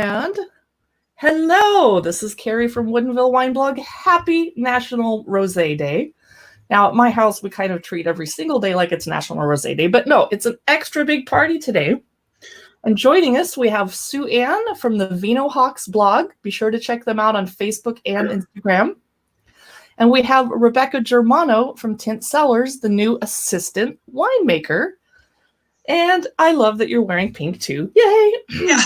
And hello, this is Carrie from Woodinville Wine Blog. Happy National Rosé Day. Now, at my house, we kind of treat every single day like it's National Rosé Day, but no, it's an extra big party today. And joining us, we have Sue Ann from the Vino Hawks blog. Be sure to check them out on Facebook and Instagram. And we have Rebecca Germano from Tint Cellars, the new assistant winemaker. And I love that you're wearing pink too. Yay! Yeah.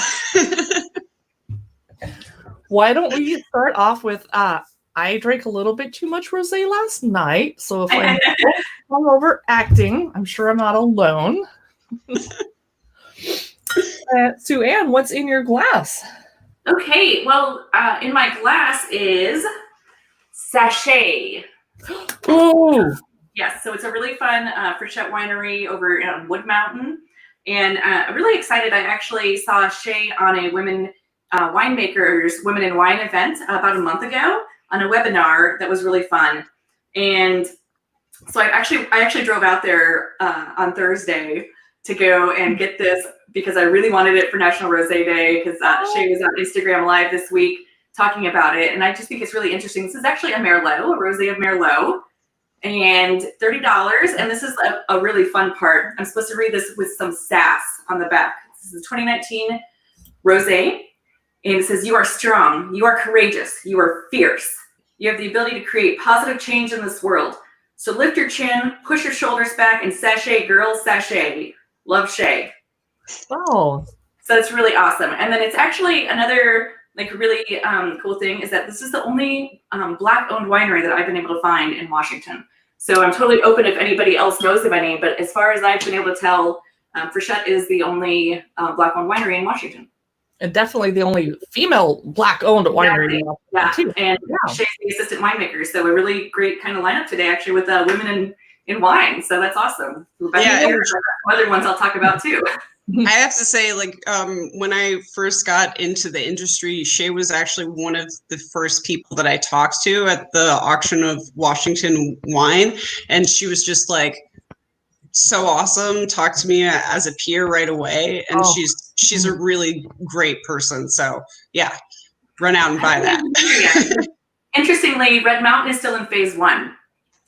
Why don't we start off with, I drank a little bit too much rosé last night, so if I'm overacting, I'm sure I'm not alone. Sue Ann, what's in your glass? Okay, well, in my glass is Sachet. Ooh! Yes, so it's a really fun Frechette winery over in Wood Mountain. And I'm really excited. I actually saw Shay on a Women Winemakers Women in Wine event about a month ago on a webinar that was really fun. And so I actually drove out there on Thursday to go and get this because I really wanted it for National Rosé Day because Shay was on Instagram Live this week talking about it. And I just think it's really interesting. This is actually a Merlot, a Rosé of Merlot. And $30, and this is a really fun part. I'm supposed to read this with some sass on the back. This is a 2019 Rosé, and it says, "You are strong, you are courageous, you are fierce. You have the ability to create positive change in this world. So lift your chin, push your shoulders back, and sashay, girls, sashay. Love, Shay." Oh. So it's really awesome. And then it's actually another really cool thing is that this is the only Black-owned winery that I've been able to find in Washington. So I'm totally open if anybody else knows of any, but as far as I've been able to tell, Frechette is the only Black-owned winery in Washington. And definitely the only female Black-owned winery. Exactly. Yeah, and Shay's the assistant winemaker. So a really great kind of lineup today, actually, with women in wine. So that's awesome. Other ones I'll talk about too. I have to say, when I first got into the industry, Shay was actually one of the first people that I talked to at the auction of Washington wine. And she was just so awesome, talked to me as a peer right away. And she's a really great person. So yeah, run out and buy that. Interestingly, Red Mountain is still in phase 1.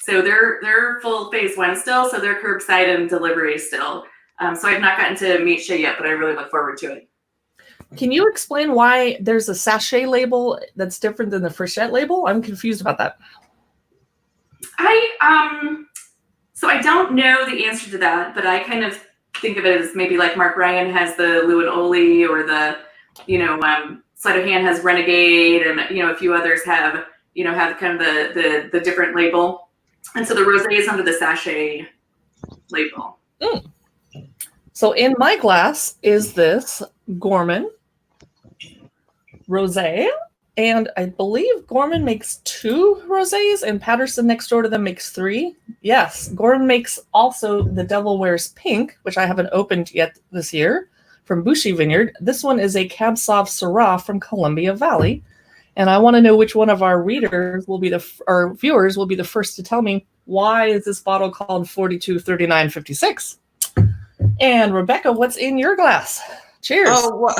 So they're full phase 1 still. So they're curbside and delivery still. So I've not gotten to meet Shay yet, but I really look forward to it. Can you explain why there's a sachet label that's different than the Frechette label? I'm confused about that. So I don't know the answer to that, but I kind of think of it as maybe like Mark Ryan has the Lou and Oli, or the, Sleight of Hand has Renegade, and a few others have kind of the different label, and so the rosé is under the sachet label. Mm. So in my glass is this Gorman Rosé, and I believe Gorman makes 2 rosés, and Patterson next door to them makes 3. Yes, Gorman makes also the Devil Wears Pink, which I haven't opened yet this year, from Bouchy Vineyard. This one is a Cab Sauv Syrah from Columbia Valley, and I want to know which one of our viewers will be the first to tell me why is this bottle called 423956. And Rebecca, what's in your glass? Cheers. Oh,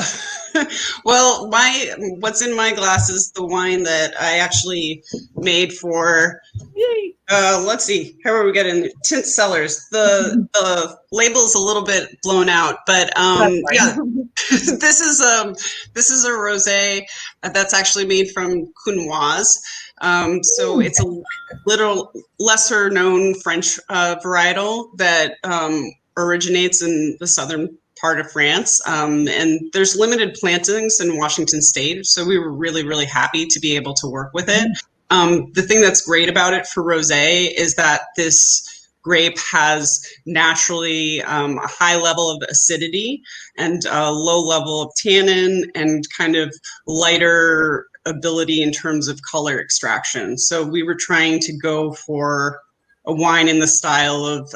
well, what's in my glass is the wine that I actually made for. Yay. Let's see, how are we getting Tint Cellars? The label's a little bit blown out, but yeah, this is a rosé that's actually made from Counoise. So it's a little lesser known French varietal that originates in the southern part of France, and there's limited plantings in Washington State, so we were really, really happy to be able to work with it. The thing that's great about it for rosé is that this grape has naturally a high level of acidity and a low level of tannin and kind of lighter ability in terms of color extraction. So we were trying to go for a wine in the style of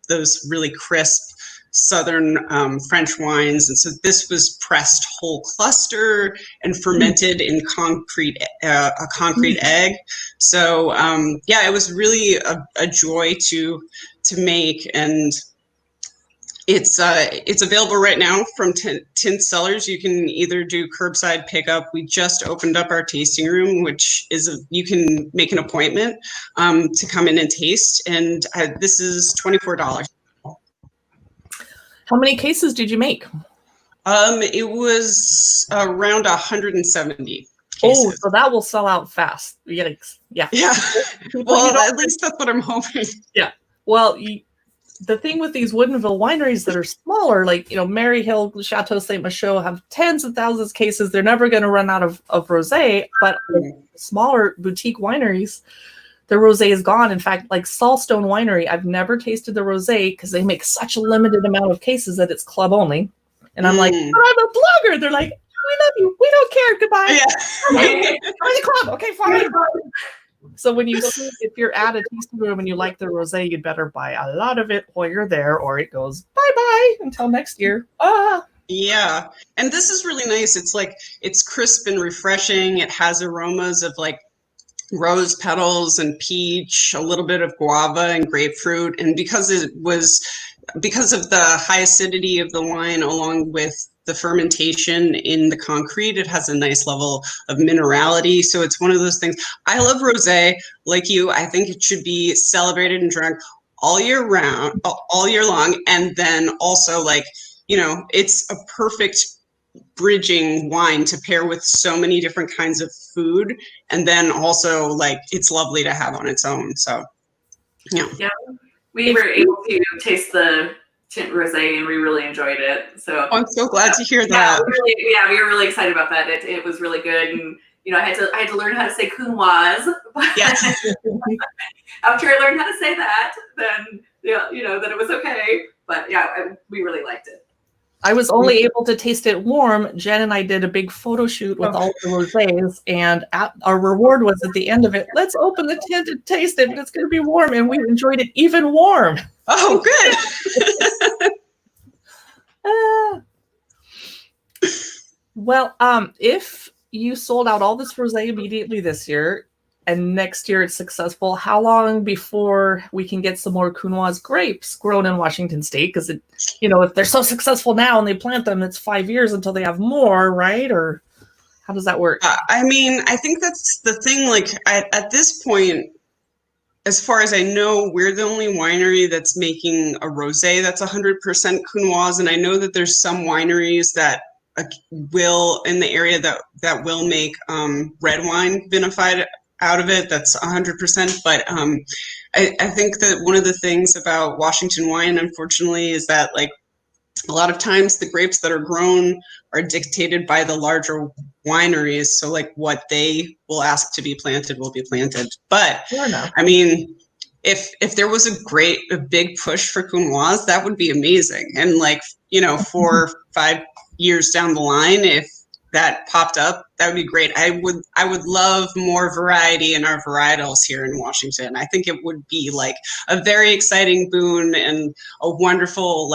those really crisp southern French wines, and so this was pressed whole cluster and fermented in a concrete egg. So yeah, it was really a joy to make, and It's available right now from Tint Cellars. You can either do curbside pickup. We just opened up our tasting room, which is you can make an appointment to come in and taste. And this is $24. How many cases did you make? It was around 170 cases. Oh, so that will sell out fast. Yeah. Yeah. Well, at least that's what I'm hoping. Yeah. Well, the thing with these Woodinville wineries that are smaller, like, Maryhill, Chateau Ste have tens of thousands of cases. They're never going to run out of rosé. But smaller boutique wineries, the rosé is gone. In fact, like Saltstone Winery, I've never tasted the rosé because they make such a limited amount of cases that it's club only. And I'm like, but I'm a blogger. They're like, we love you. We don't care. Goodbye. Yeah. Join the club. Okay, fine. So if you're at a tasting room and you like the rosé, you'd better buy a lot of it while you're there, or it goes bye-bye until next year. Yeah. And this is really nice. It's crisp and refreshing. It has aromas of like rose petals and peach, a little bit of guava and grapefruit. And because of the high acidity of the wine, along with the fermentation in the concrete, it has a nice level of minerality. So it's one of those things. I love rosé, like you. I think it should be celebrated and drunk all year round, all year long. And then also, it's a perfect bridging wine to pair with so many different kinds of food. And then also, it's lovely to have on its own. So, yeah. Yeah, we were able to taste the Tint Rosé, and we really enjoyed it. So I'm so glad to hear that. We were really excited about that. It was really good, and I had to learn how to say counoise. Yes. After I learned how to say that, then then it was okay. But we really liked it. I was only able to taste it warm. Jen and I did a big photo shoot with all the rosés, and our reward was at the end of it, let's open the tint and taste it, and it's going to be warm, and we enjoyed it even warm. Oh, good. Well, if you sold out all this rosé immediately this year, and next year it's successful, how long before we can get some more counoise grapes grown in Washington State? Because if they're so successful now and they plant them, it's 5 years until they have more, right? Or how does that work? I think that's the thing. At this point, as far as I know, we're the only winery that's making a rosé that's 100% counoise, and I know that there's some wineries that will in the area that will make red wine vinified out of it. That's 100%. But I think that one of the things about Washington wine, unfortunately, is that a lot of times the grapes that are grown are dictated by the larger wineries. So what they will ask to be planted will be planted. But if there was a big push for counoise, that would be amazing. And 4 or 5 years down the line, if that popped up, that would be great. I would love more variety in our varietals here in Washington. I think it would be a very exciting boon and a wonderful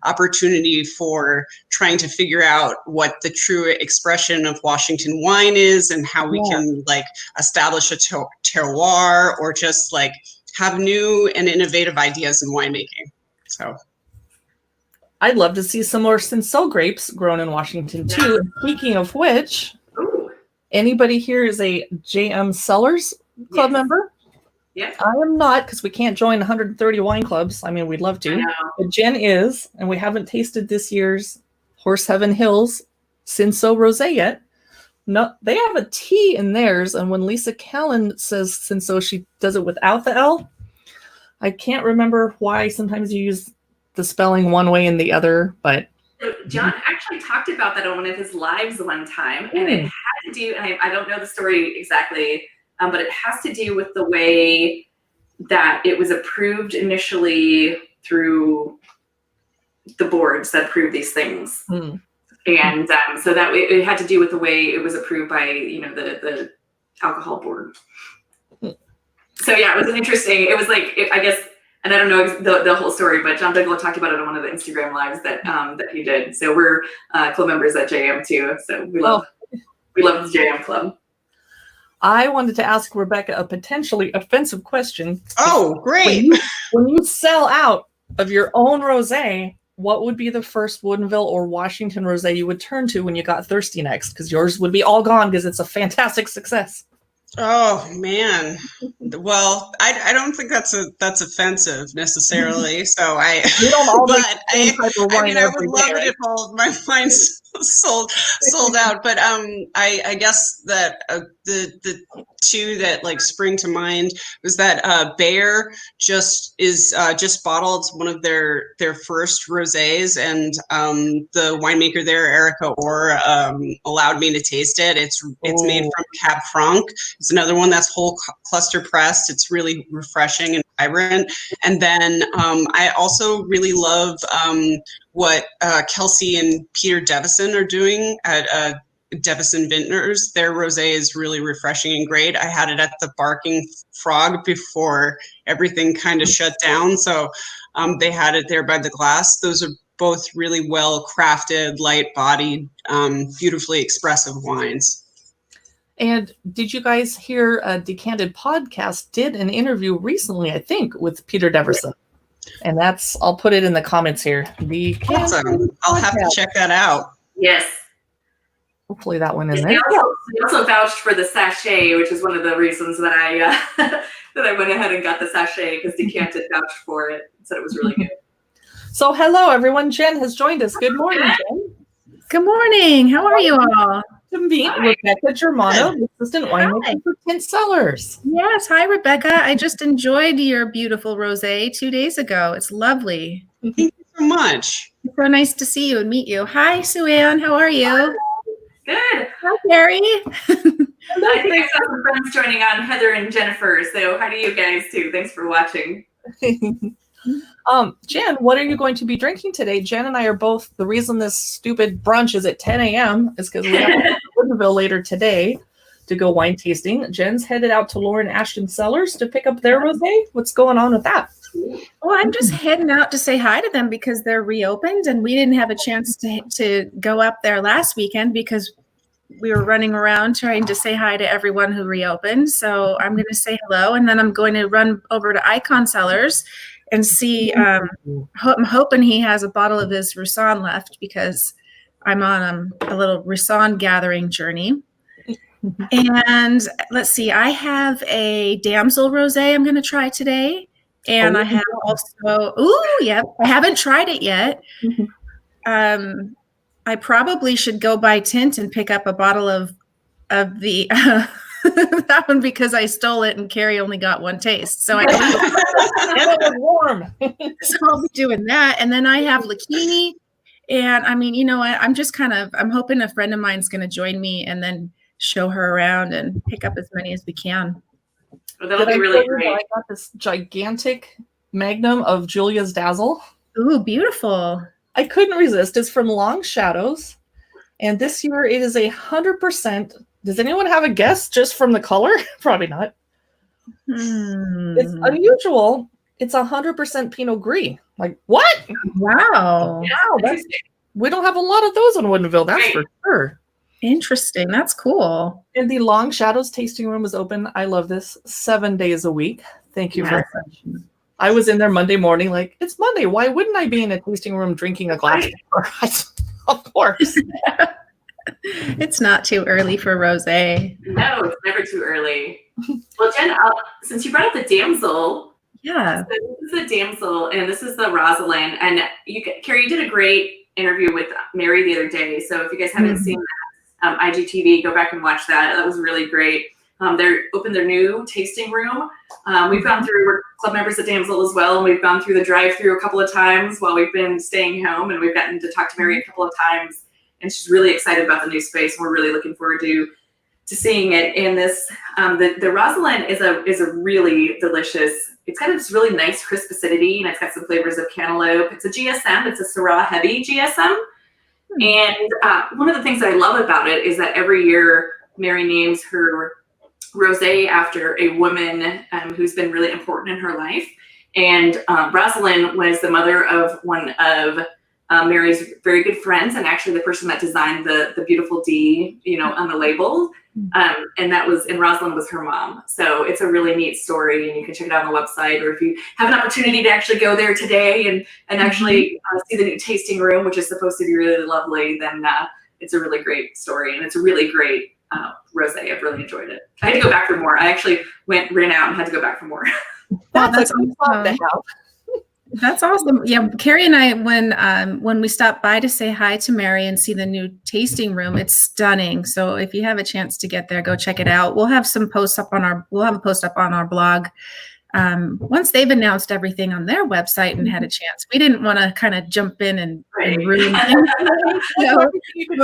opportunity for trying to figure out what the true expression of Washington wine is, and how we can establish a terroir, or just have new and innovative ideas in winemaking. So I'd love to see some more Cinsault grapes grown in Washington too. And speaking of which, anybody here is a JM Cellars club member? Yeah. I am not, because we can't join 130 wine clubs. I mean, we'd love to. But Jen is, and we haven't tasted this year's Horse Heaven Hills Cinsault Rosé yet. No, they have a T in theirs, and when Lisa Callan says Cinsault, she does it without the L. I can't remember why sometimes you use the spelling one way and the other, but John actually talked about that on one of his lives one time, and it had to do, and I don't know the story exactly, but it has to do with the way that it was approved initially through the boards that approve these things. And so that it had to do with the way it was approved by, the alcohol board. So it was it was I guess, and I don't know the whole story, but John Bigelow talked about it on one of the Instagram lives that he did. So we're club members at JM too. So we love the JM club. I wanted to ask Rebecca a potentially offensive question. Oh, great. When you sell out of your own rosé, what would be the first Woodinville or Washington rosé you would turn to when you got thirsty next? Because yours would be all gone because it's a fantastic success. Oh man. Well, I don't think that's offensive necessarily. So We don't all but like the same type of wine I would every love day, it right? if all of my wines sold out. But I guess that the two that like spring to mind was that Bayer just bottled one of their first rosés, and the winemaker there, Erica Orr, allowed me to taste it. It's made from Cab Franc. It's another one that's whole cluster pressed. It's really refreshing and vibrant. And then I also really love what Kelsey and Peter Devison are doing at Devison Vintners. Their rosé is really refreshing and great. I had it at the Barking Frog before everything kind of shut down. So they had it there by the glass. Those are both really well crafted, light bodied, beautifully expressive wines. And did you guys hear Decanted Podcast did an interview recently, I think, with Peter Devison? And I'll put it in the comments here. Awesome. I'll have to check that out. Yes. Hopefully that one in They there. also vouched for the sachet, which is one of the reasons that I that I went ahead and got the sachet, because Decanted vouched for it and said it was really good. So hello, everyone. Jen has joined us. Good morning, Jen. Good morning. How are you all? To meet Rebecca Germano, the assistant winemaker for Cellars. Yes. Hi, Rebecca. I just enjoyed your beautiful rosé 2 days ago. It's lovely. Thank you so much. It's so nice to see you and meet you. Hi, Sue Ann. How are you? Good. Hi, Carrie. I think I saw some friends joining on, Heather and Jennifer. So how do you guys do? Thanks for watching. Jen, what are you going to be drinking today? Jen and I are both, the reason this stupid brunch is at 10 a.m. is because we have to go to Woodinville later today to go wine tasting. Jen's headed out to Lauren Ashton Cellars to pick up their rosé. What's going on with that? Well, I'm just heading out to say hi to them because they're reopened, and we didn't have a chance to go up there last weekend because we were running around trying to say hi to everyone who reopened. So I'm going to say hello, and then I'm going to run over to Icon Cellars and see. I'm hoping he has a bottle of his Roussanne left because I'm on a little Roussanne gathering journey. And let's see, I have a Damsel Rose I'm going to try today. And I have also, I haven't tried it yet. I probably should go buy tint and pick up a bottle of the that one because I stole it and Carrie only got one taste. So I And it was warm. So I'll be doing that. And then I have Lakini. And I mean, you know what? I'm hoping a friend of mine's going to join me and then show her around and pick up as many as we can. Well, that'll be really great. I got this gigantic magnum of Julia's Dazzle. Ooh, beautiful. I couldn't resist. It's from Long Shadows. And this year it is 100%. Does anyone have a guess just from the color? Probably not. It's unusual. It's 100% Pinot Gris. Like, what? Wow. Wow. We don't have a lot of those in Woodinville, that's for sure. Interesting. That's cool. And the Long Shadows tasting room is open. I love this 7 days a week. Thank you very much. I was in there Monday morning, like, it's Monday. Why wouldn't I be in a tasting room drinking a glass of Of course. It's not too early for rosé. No, it's never too early. Well, Jen, since you brought up the Damsel, yeah, so this is the Damsel, and this is the Rosalind. And Carrie, you did a great interview with Mary the other day. So if you guys haven't seen that, IGTV, go back and watch that. That was really great. They're opened their new tasting room. We've gone through, we're club members at Damsel as well, and we've gone through the drive-through a couple of times while we've been staying home, and we've gotten to talk to Mary a couple of times, and she's really excited about the new space. We're really looking forward to seeing it. In this, the Rosalind is a really delicious. It's got this really nice crisp acidity, and it's got some flavors of cantaloupe. It's a GSM. It's a Syrah heavy GSM. And one of the things that I love about it is that every year Mary names her rosé after a woman who's been really important in her life. And Rosalind was the mother of one of Mary's very good friends, and actually the person that designed the beautiful D, on the label. And that was, and Rosalind was her mom. So it's a really neat story, and you can check it out on the website, or if you have an opportunity to actually go there today and actually see the new tasting room, which is supposed to be really lovely, then it's a really great story, and it's a really great rosé. I've really enjoyed it. I had to go back for more. I actually ran out and had to go back for more. That's awesome. That's awesome. Yeah, Carrie and I, when we stopped by to say hi to Mary and see the new tasting room, it's stunning. So if you have a chance to get there, go check it out. We'll have some posts up on our blog once they've announced everything on their website and had a chance. We didn't want to kind of jump in and ruin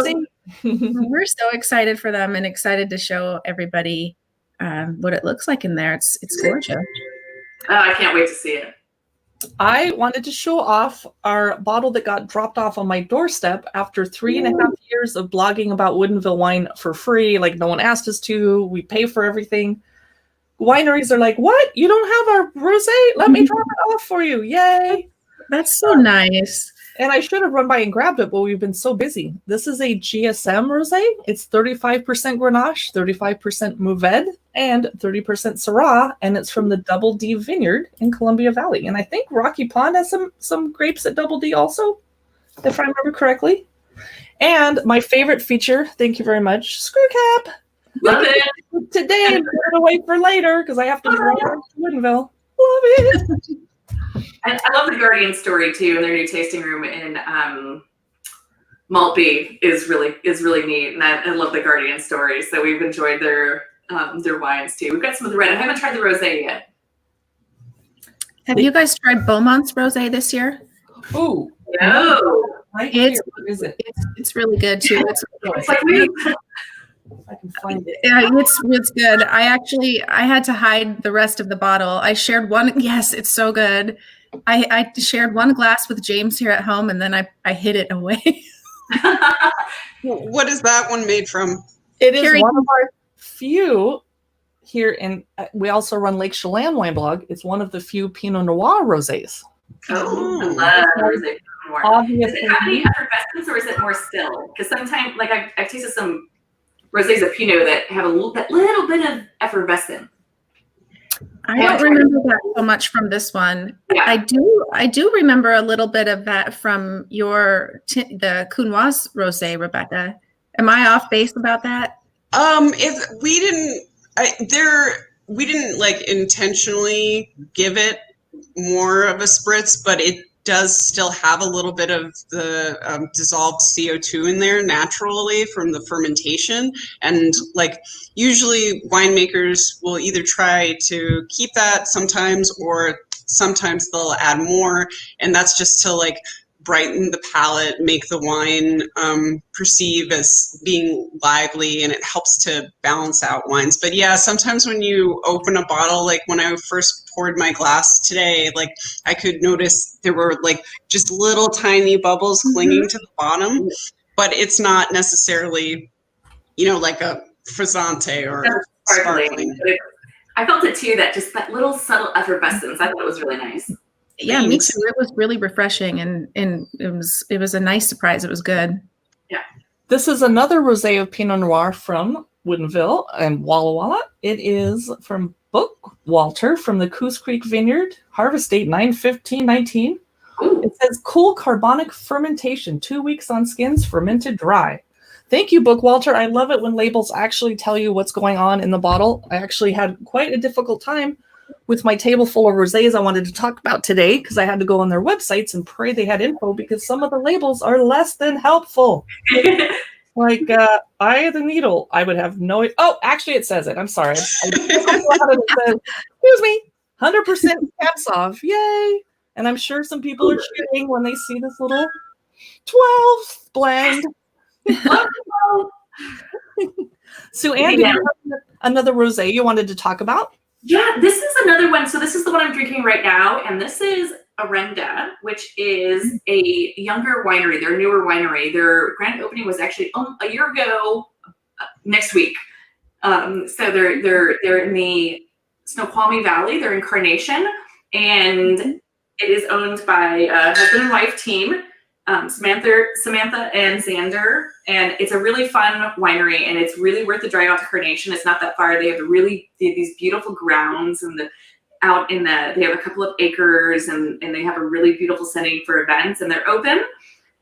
things. We're so excited for them and excited to show everybody what it looks like in there. It's gorgeous. Oh, I can't wait to see it. I wanted to show off our bottle that got dropped off on my doorstep after 3.5 years of blogging about Woodinville wine for free. Like, no one asked us to. We pay for everything. Wineries are like, what? You don't have our rosé? Let me drop it off for you. Yay. That's so nice. And I should have run by and grabbed it, but we've been so busy. This is a GSM rosé. It's 35% Grenache, 35% Mourvedre, and 30% Syrah, and it's from the Double D Vineyard in Columbia Valley. And I think Rocky Pond has some grapes at Double D also, if I remember correctly. And my favorite feature, thank you very much, screw cap. Love it. Today, I'm put it away for later because I have to drive to Woodinville. Love it. I love the Guardian story too, and their new tasting room in Maltby is really neat, and I love the Guardian story. So we've enjoyed their wines too. We've got some of the red. I haven't tried the rosé yet. Have you guys tried Beaumont's rosé this year? Ooh, no. Right It's here. Is it? it's really good too. It's like me. I can find it. Yeah, it's good. I had to hide the rest of the bottle. I shared one. Yes, it's so good. I shared one glass with James here at home, and then I hid it away. What is that one made from? It is Carrie, one of our few here, and we also run Lake Chelan Wine Blog. It's one of the few Pinot Noir rosés. Oh, I love rosé more. Obviously, Does it have any effervescence, or is it more still? Because sometimes, like I've tasted some rosés of Pinot that have that little bit of effervescence. I don't remember that so much from this one. Yeah. I do remember a little bit of that from the Counoise rosé, Rebecca. Am I off base about that? If we didn't like intentionally give it more of a spritz, but it does still have a little bit of the dissolved CO2 in there naturally from the fermentation. And like usually winemakers will either try to keep that sometimes, or sometimes they'll add more. And that's just to like brighten the palate, make the wine perceive as being lively, and it helps to balance out wines. But yeah, sometimes when you open a bottle, like when I first poured my glass today, like I could notice there were like just little tiny bubbles clinging to the bottom, but it's not necessarily, like a frizzante or sparkling. I felt it too, that little subtle effervescence. I thought it was really nice. Yeah, me too. It was really refreshing, and it was a nice surprise. It was good. Yeah. this is another rosé of Pinot Noir from Woodinville and Walla Walla. It is from Bookwalter from the Coos Creek Vineyard. Harvest date 9/15/19. It says cool carbonic fermentation, 2 weeks on skins, fermented dry. Thank you, Bookwalter. I love it when labels actually tell you what's going on in the bottle. I actually had quite a difficult time with my table full of rosés I wanted to talk about today because I had to go on their websites and pray they had info because some of the labels are less than helpful. Like Eye of the Needle, I would have no. Oh, actually, it says it. I'm sorry. It says, excuse me, 100% caps off. Yay! And I'm sure some people are cheering when they see this little 12th blend. So, Andy, you have another rosé you wanted to talk about? Yeah, this is another one. So this is the one I'm drinking right now, and this is Arenda, which is a younger winery. They're a newer winery. Their grand opening was actually a year ago next week. So they're in the Snoqualmie Valley. They're in Carnation, and it is owned by a husband and wife team. Samantha and Xander, and it's a really fun winery, and it's really worth the drive out to Carnation. It's not that far. They have these beautiful grounds, and they have a couple of acres, and they have a really beautiful setting for events, and they're open.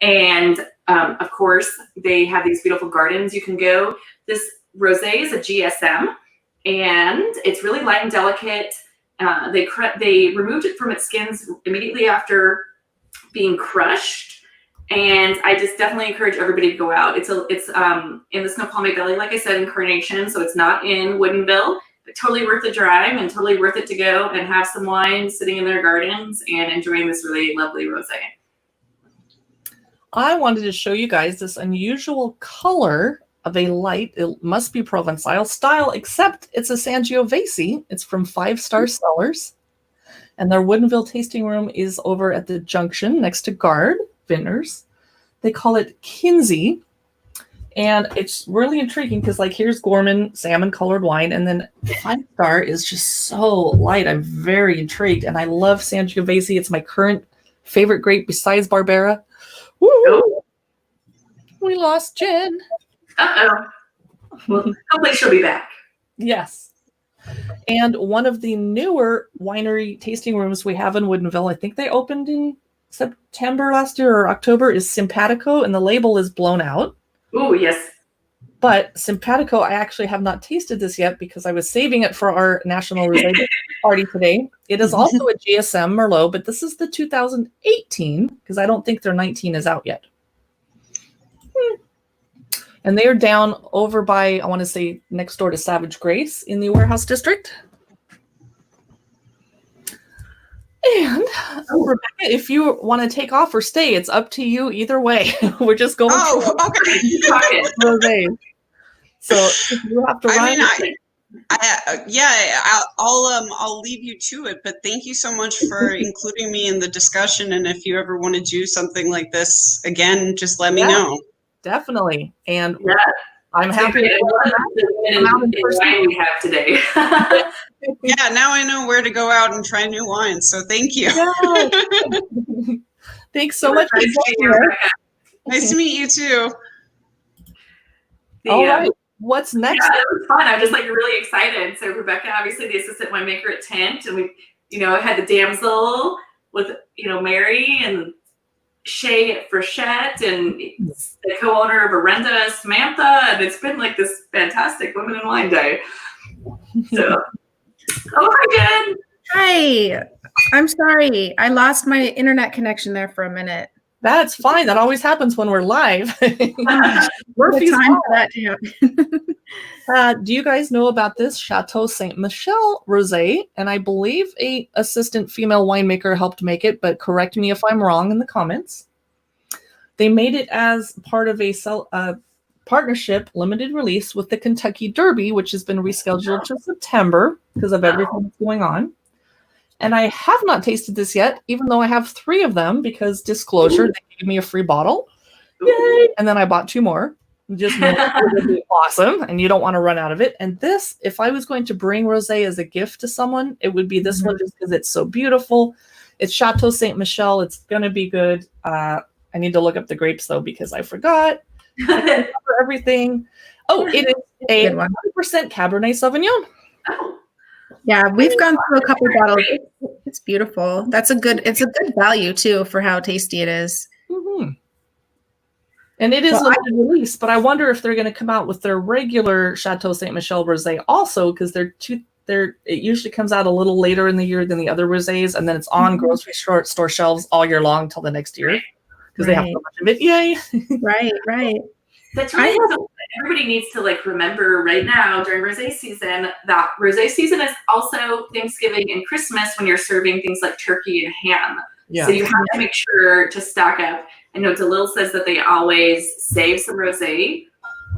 And of course, they have these beautiful gardens you can go. This rosé is a GSM, and it's really light and delicate. They removed it from its skins immediately after being crushed. And I just definitely encourage everybody to go out. It's in the Snoqualmie Valley, like I said, in Carnation, so it's not in Woodinville, but totally worth the drive and totally worth it to go and have some wine sitting in their gardens and enjoying this really lovely rosé. I wanted to show you guys this unusual color of a light, it must be Provençal style, except it's a Sangiovese. It's from 5 Star Cellars. And their Woodinville tasting room is over at the junction next to Guard Vintners. They call it Kinsey, and it's really intriguing because like here's Gorman salmon colored wine, and then 5 Star is just so light. I'm very intrigued, and I love Sangiovese. It's my current favorite grape besides Barbera. Woo! Oh. We lost Jen. Well, hopefully she'll be back. Yes. And one of the newer winery tasting rooms we have in Woodinville, I think they opened in September last year or October, is Simpatico, and the label is blown out. Oh, yes. But Simpatico, I actually have not tasted this yet because I was saving it for our National Rosé party today. It is also a GSM Merlot, but this is the 2018 because I don't think their 19 is out yet. And they are down over by, I want to say, next door to Savage Grace in the Warehouse District. And Rebecca, if you want to take off or stay, it's up to you either way. We're just going. Oh, okay. So if you have to run. I'll leave you to it. But thank you so much for including me in the discussion. And if you ever want to do something like this again, just let me know. Definitely. And I'm happy to wine we have today. Yeah, now I know where to go out and try new wines. So thank you. Yeah. Thanks so much. Nice to meet you too. All right. What's next? Yeah, it was fun. I'm just like really excited. So Rebecca, obviously the assistant winemaker at Tent, and we, had the Damsel with, Mary and Shay at Frechette, and the co-owner of Arenda, Samantha, and it's been like this fantastic Women in Wine Day. So, hi. I'm sorry. I lost my internet connection there for a minute. That's fine. That always happens when we're live. Murphy's time for that to happen. Do you guys know about this Chateau Ste Michelle rosé? And I believe a assistant female winemaker helped make it, but correct me if I'm wrong in the comments. They made it as part of a partnership limited release with the Kentucky Derby, which has been rescheduled to September because of everything that's going on. And I have not tasted this yet, even though I have 3 of them because disclosure, they gave me a free bottle. Yay! And then I bought 2 more. Just would be awesome, and you don't want to run out of it. And this, if I was going to bring rosé as a gift to someone, it would be this one just because it's so beautiful. It's Chateau Ste Michelle. It's going to be good. I need to look up the grapes, though, because I forgot. For everything. Oh, it is a 100% Cabernet Sauvignon. Yeah, we've gone through a couple bottles. It's beautiful. It's a good value too for how tasty it is. Mm-hmm. And it is limited release, but I wonder if they're going to come out with their regular Chateau Ste Michelle rosé also, because it usually comes out a little later in the year than the other rosés, and then it's on grocery store shelves all year long till the next year because they have so much of it. Yay! Right. That's really something that everybody needs to remember right now during rosé season. That rosé season is also Thanksgiving and Christmas when you're serving things like turkey and ham. Yeah. So you have to make sure to stock up. I know DeLille says that they always save some rosé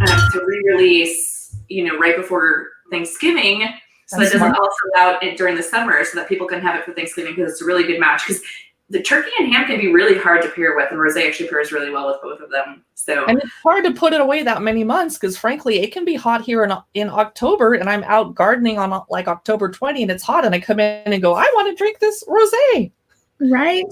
to re-release, right before Thanksgiving, so that it doesn't all sell out during the summer, so that people can have it for Thanksgiving because it's a really good match. Because the turkey and ham can be really hard to pair with, and rosé actually pairs really well with both of them. And it's hard to put it away that many months because, frankly, it can be hot here in October, and I'm out gardening on October 20, and it's hot, and I come in and go, I want to drink this rosé. Right.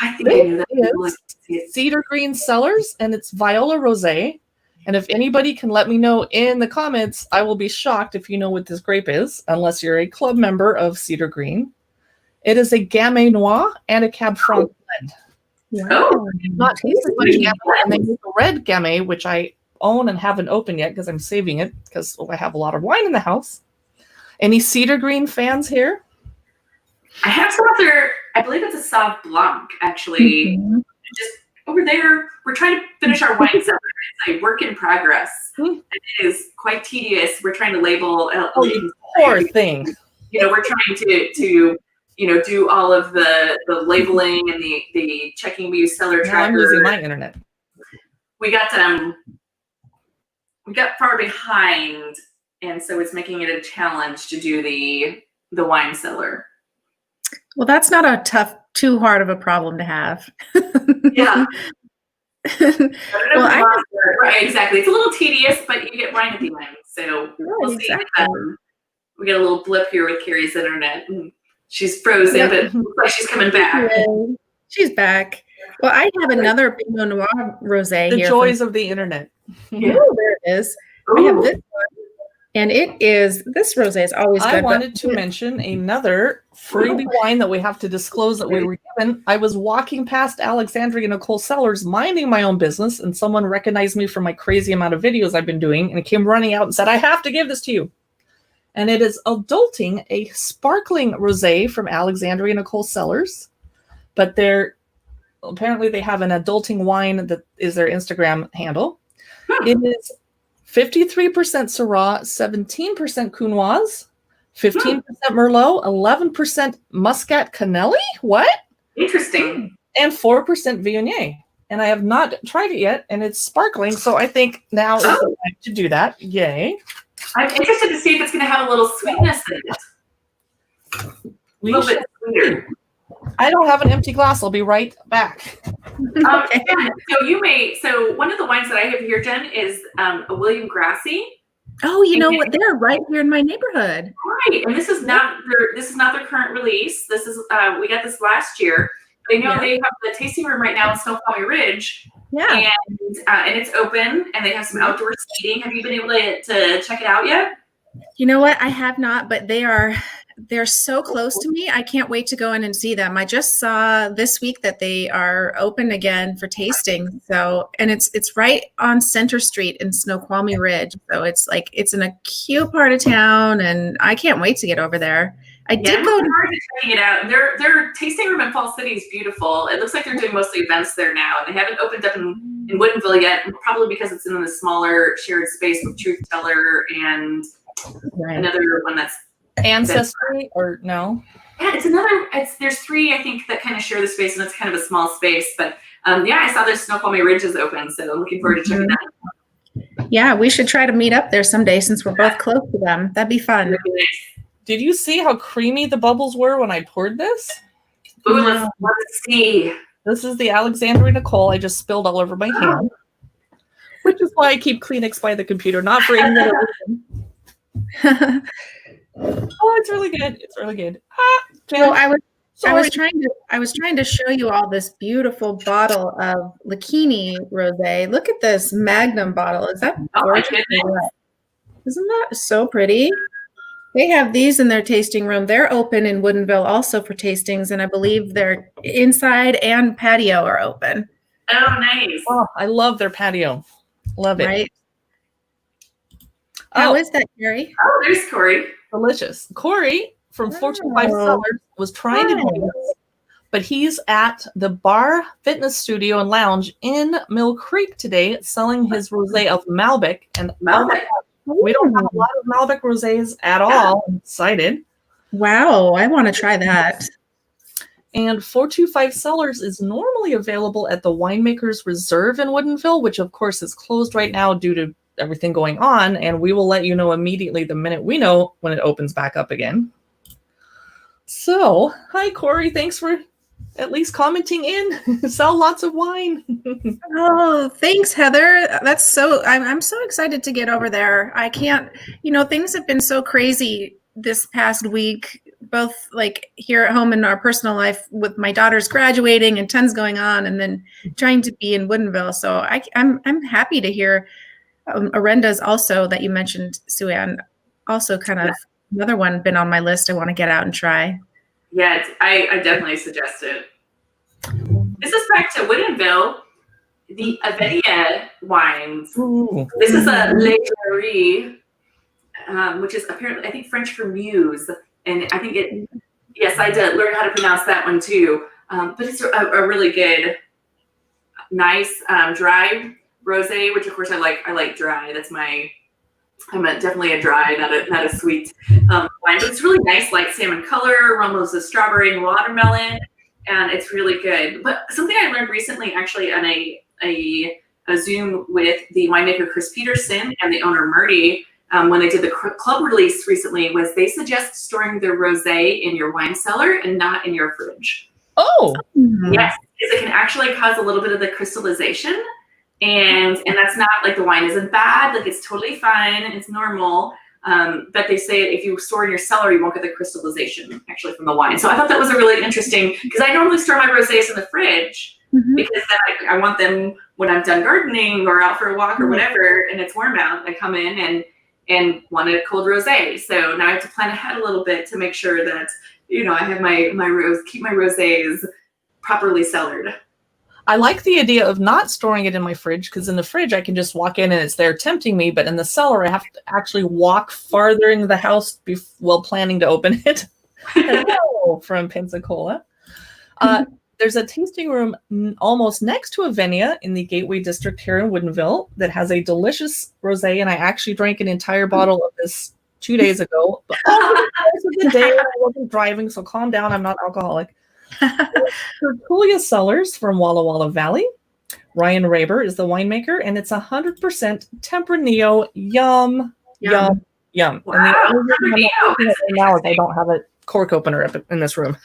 I think I knew that. It's Cedar Green Cellars, and it's Viola Rosé. And if anybody can let me know in the comments, I will be shocked if you know what this grape is, unless you're a club member of Cedar Green. It is a Gamay Noir and a Cab Franc blend. Oh, Not tasted like Gamay, and they make a red Gamay, which I own and haven't opened yet because I'm saving it because I have a lot of wine in the house. Any Cedar Green fans here? I have some other, I believe it's a Sauv Blanc, actually. Just over there, we're trying to finish our wine cellar. It's a work in progress. It is quite tedious. We're trying to label. Poor thing. We're trying to do all of the labeling and the checking. We use cellar tracker. I'm losing my internet. We got far behind, and so it's making it a challenge to do the wine cellar. Well, that's not too hard of a problem to have. Yeah. Well, right, exactly. It's a little tedious, but you get wine at the end. So we'll see. We get a little blip here with Carrie's internet. She's frozen, but it looks like she's coming back. She's back. Well, I have another Pinot Noir rosé here. The joys of the internet. Yeah. Oh, there it is. Ooh. I have this one. And this rosé is always good. I wanted to mention another freebie wine that we have to disclose that we were given. I was walking past Alexandria Nicole Cellars, minding my own business, and someone recognized me for my crazy amount of videos I've been doing, and came running out and said, I have to give this to you. And it is Adulting, a sparkling rosé from Alexandria Nicole Cellars. But apparently they have an Adulting wine that is their Instagram handle. It is 53% Syrah, 17% Counoise, 15% Merlot, 11% Muscat Canelli. What? Interesting. And 4% Viognier. And I have not tried it yet, and it's sparkling, so I think now is the time to do that. Yay. I'm interested to see if it's going to have a little sweetness in it. A little bit sweeter. I don't have an empty glass. I'll be right back. So one of the wines that I have here, Jen, is a William Grassi. Oh, you know what? They're right here in my neighborhood. Right, and this is not their current release. This is we got this last year. They know they have the tasting room right now in Snoqualmie Ridge. Yeah, and it's open, and they have some outdoor seating. Have you been able to check it out yet? You know what? I have not, but they're so close to me. I can't wait to go in and see them. I just saw this week that they are open again for tasting. So, and it's right on Center Street in Snoqualmie Ridge. So it's in a cute part of town, and I can't wait to get over there. I did go to checking it out. Their tasting room in Fall City is beautiful. It looks like they're doing mostly events there now, and they haven't opened up in Woodinville yet, probably because it's in the smaller shared space with Truth Teller and another one that's Ancestry or no? Yeah, there's three, I think, that kind of share the space, and it's kind of a small space. But I saw their Snoqualmie Ridge is open, so I'm looking forward to checking that out. Yeah, we should try to meet up there someday since we're both close to them. That'd be fun. Nice. Did you see how creamy the bubbles were when I poured this? Ooh, let's see. This is the Alexandria Nicole. I just spilled all over my hand, which is why I keep Kleenex by the computer, not for any other reason. Oh, it's really good. It's really good. Well, I was trying to show you all this beautiful bottle of Lucchini Rosé. Look at this Magnum bottle. Is that gorgeous? Isn't that so pretty? They have these in their tasting room. They're open in Woodinville also for tastings, and I believe their inside and patio are open. Oh, nice. Oh, I love their patio. Love it. Right? How is that, Carrie? Oh, there's Corey. Delicious. Corey from 425 Cellars was trying to do this, but he's at the Bar Fitness Studio and Lounge in Mill Creek today selling his rosé of Malbec. And Malbec. We don't have a lot of Malbec rosés at all. I'm excited. Wow, I want to try that. And 425 Cellars is normally available at the Winemaker's Reserve in Woodinville, which of course is closed right now due to everything going on. And we will let you know immediately the minute we know when it opens back up again. So, hi, Corey. Thanks for at least commenting in. Sell lots of wine. Oh, thanks, Heather. I'm so excited to get over there. I can't, things have been so crazy this past week, both like here at home in our personal life with my daughters graduating and tons going on, and then trying to be in Woodinville. So I'm happy to hear Arenda's also that you mentioned, Sue-Ann, also kind of another one been on my list. I want to get out and try. Yeah, I definitely suggest it. This is back to Woodinville, the Avenia wines. Ooh. This is a Laterus, which is apparently, I think, French for muse. And I think yes, I did learn how to pronounce that one too. But it's a really good, nice, dry rosé, which of course I like dry. I'm definitely a dry, not a sweet wine. But it's really nice, light salmon color, aromas of strawberry and watermelon. And it's really good. But something I learned recently, actually, on a Zoom with the winemaker Chris Peterson and the owner Murdy, when they did the club release recently, was they suggest storing the rosé in your wine cellar and not in your fridge. Oh, yes, because it can actually cause a little bit of the crystallization, and that's not like the wine isn't bad, like it's totally fine, it's normal. But they say if you store in your cellar, you won't get the crystallization actually from the wine. So I thought that was a really interesting, because I normally store my rosés in the fridge because then I want them when I'm done gardening or out for a walk or whatever, and it's warm out. I come in and want a cold rosé. So now I have to plan ahead a little bit to make sure that I have keep my rosés properly cellared. I like the idea of not storing it in my fridge, because in the fridge I can just walk in and it's there tempting me, but in the cellar I have to actually walk farther into the house while planning to open it. Hello from Pensacola. There's a tasting room almost next to Avenia in the Gateway District here in Woodinville that has a delicious rosé, and I actually drank an entire bottle of this 2 days ago. But over the course of the day, I wasn't driving, so calm down. I'm not alcoholic. Tertulia Cellars from Walla Walla Valley. Ryan Raber is the winemaker, and it's 100% Tempranillo. Yum. Wow. And the only reason I'm not opening it right now is I don't have a cork opener in this room.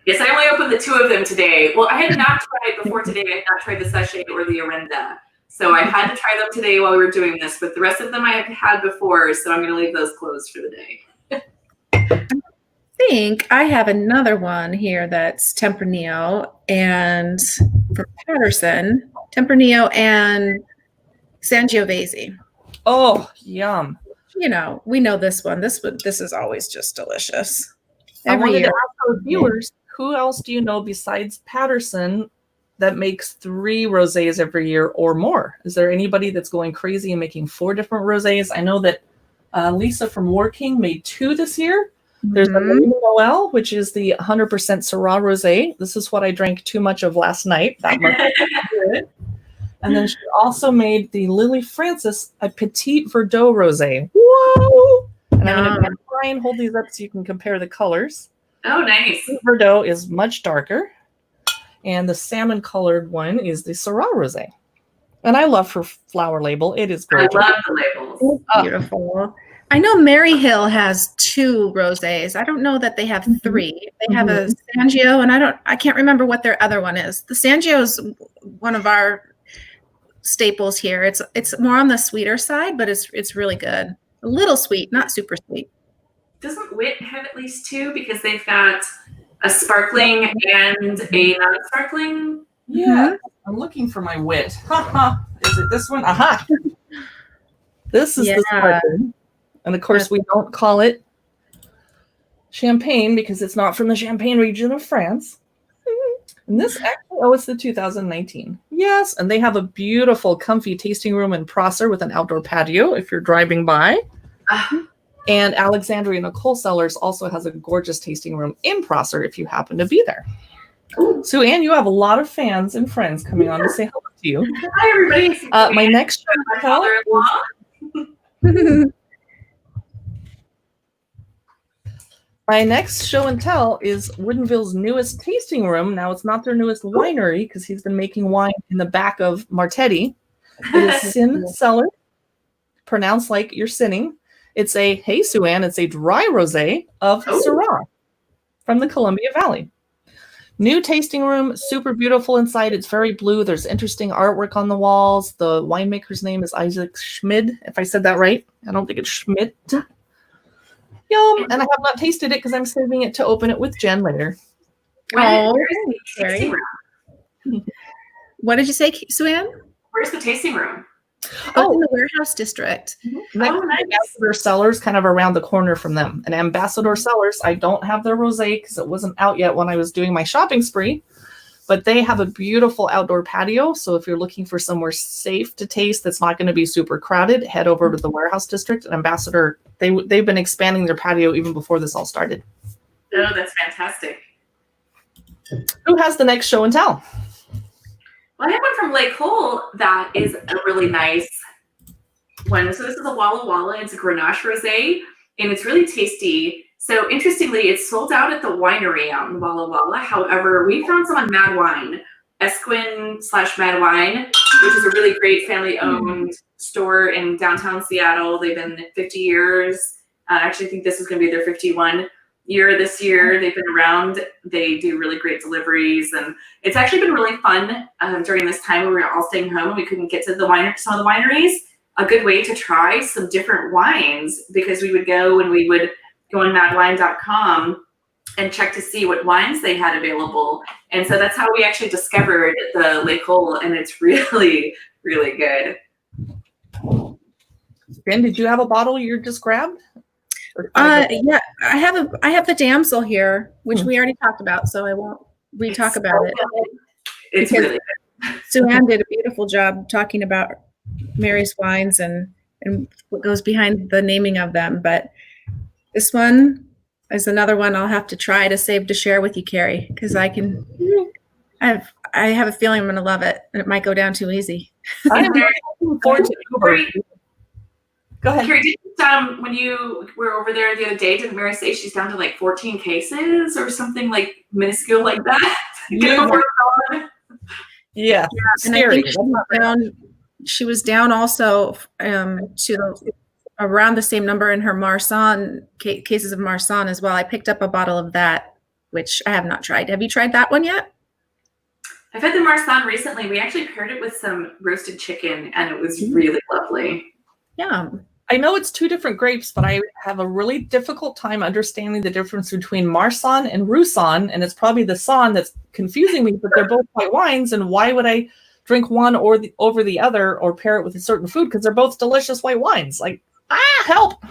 Yes, I only opened the two of them today. Well, I had not tried before today. I had not tried the Sachet or the Arenda. So I had to try them today while we were doing this, but the rest of them I have had before, so I'm going to leave those closed for the day. I think I have another one here that's Tempranillo and from Patterson, Tempranillo and Sangiovese. Oh, yum. We know this one. This is always just delicious. I wanted to ask our viewers, who else do you know besides Patterson that makes 3 rosés every year or more? Is there anybody that's going crazy and making 4 different rosés? I know that Lisa from War King made 2 this year. There's the Noel, which is the 100% Syrah rosé. This is what I drank too much of last night. That much good. And then she also made the Lily Francis, a Petite Verdot rosé. Whoa! And I'm going to have Brian hold these up so you can compare the colors. Oh, nice. Verdot is much darker, and the salmon-colored one is the Syrah rosé. And I love her flower label. It is gorgeous. I love the labels. It's beautiful. I know Maryhill has 2 rosés. I don't know that they have 3. They have a Sangio, and I can't remember what their other one is. The Sangio is one of our staples here. It's more on the sweeter side, but it's really good. A little sweet, not super sweet. Doesn't Wit have at least 2, because they've got a sparkling and a non-sparkling? Yeah, I'm looking for my Wit. Is it this one? Aha! This is the sparkling. And of course, we don't call it champagne because it's not from the Champagne region of France. And this actually, it's the 2019. Yes, and they have a beautiful, comfy tasting room in Prosser with an outdoor patio if you're driving by. And Alexandria Nicole Cellars also has a gorgeous tasting room in Prosser if you happen to be there. So, Anne, you have a lot of fans and friends coming on to say hello to you. Hi, everybody. My next my father-in-law. My next show and tell is Woodinville's newest tasting room. Now, it's not their newest winery because he's been making wine in the back of Martetti. It is Sin Cellar, pronounced like you're sinning. It's hey, Sue-Ann, it's a dry rosé of Syrah from the Columbia Valley. New tasting room, super beautiful inside. It's very blue. There's interesting artwork on the walls. The winemaker's name is Isaac Schmid, if I said that right. I don't think it's Schmidt. Yum! And I have not tasted it because I'm saving it to open it with Jen later. Oh, tasting Carrie. room? What did you say, Sue-Ann? Where's the tasting room? Oh, in the warehouse district. Next Oh, nice. Ambassador Cellars, kind of around the corner from them. And Ambassador Cellars, I don't have their rosé because it wasn't out yet when I was doing my shopping spree. But they have a beautiful outdoor patio. So if you're looking for somewhere safe to taste that's not going to be super crowded, head over to the warehouse district. And Ambassador, they've been expanding their patio even before this all started. Oh, that's fantastic. Who has the next show and tell? Well, I have one from Lake Cole that is a really nice one. So this is a Walla Walla. It's a Grenache Rosé, and it's really tasty. So interestingly, it's sold out at the winery out in Walla Walla. However, we found some on Mad Wine, Esquin/Mad Wine, which is a really great family-owned store in downtown Seattle. They've been 50 years. Actually, I think this is going to be their 51 year this year. They've been around. They do really great deliveries, and it's actually been really fun during this time when we were all staying home and we couldn't get to some of the wineries. A good way to try some different wines, because we would go on madwine.com and check to see what wines they had available. And so that's how we actually discovered the Lake Cole, and it's really, really good. Ben, did you have a bottle you just grabbed? Yeah, I have the Damsel here, which we already talked about, so I won't re-talk about it. It's Because really good. Sue-Ann did a beautiful job talking about Mary's wines and what goes behind the naming of them. But this one is another one I'll have to try to save to share with you, Carrie, because I have a feeling I'm going to love it, and it might go down too easy. I'm very looking forward to it. Go ahead. Carrie, when you were over there the other day, didn't Mary say she's down to like 14 cases or something like minuscule like that? Yeah, And I think she was down also to around the same number in her Marsanne cases of Marsanne as well. I picked up a bottle of that, which I have not tried. Have you tried that one yet? I've had the Marsanne recently. We actually paired it with some roasted chicken, and it was really lovely. Yeah. I know it's two different grapes, but I have a really difficult time understanding the difference between Marsanne and Roussanne, and it's probably the Sanne that's confusing me, but they're both white wines, and why would I drink one over the other or pair it with a certain food? Because they're both delicious white wines. Like, help!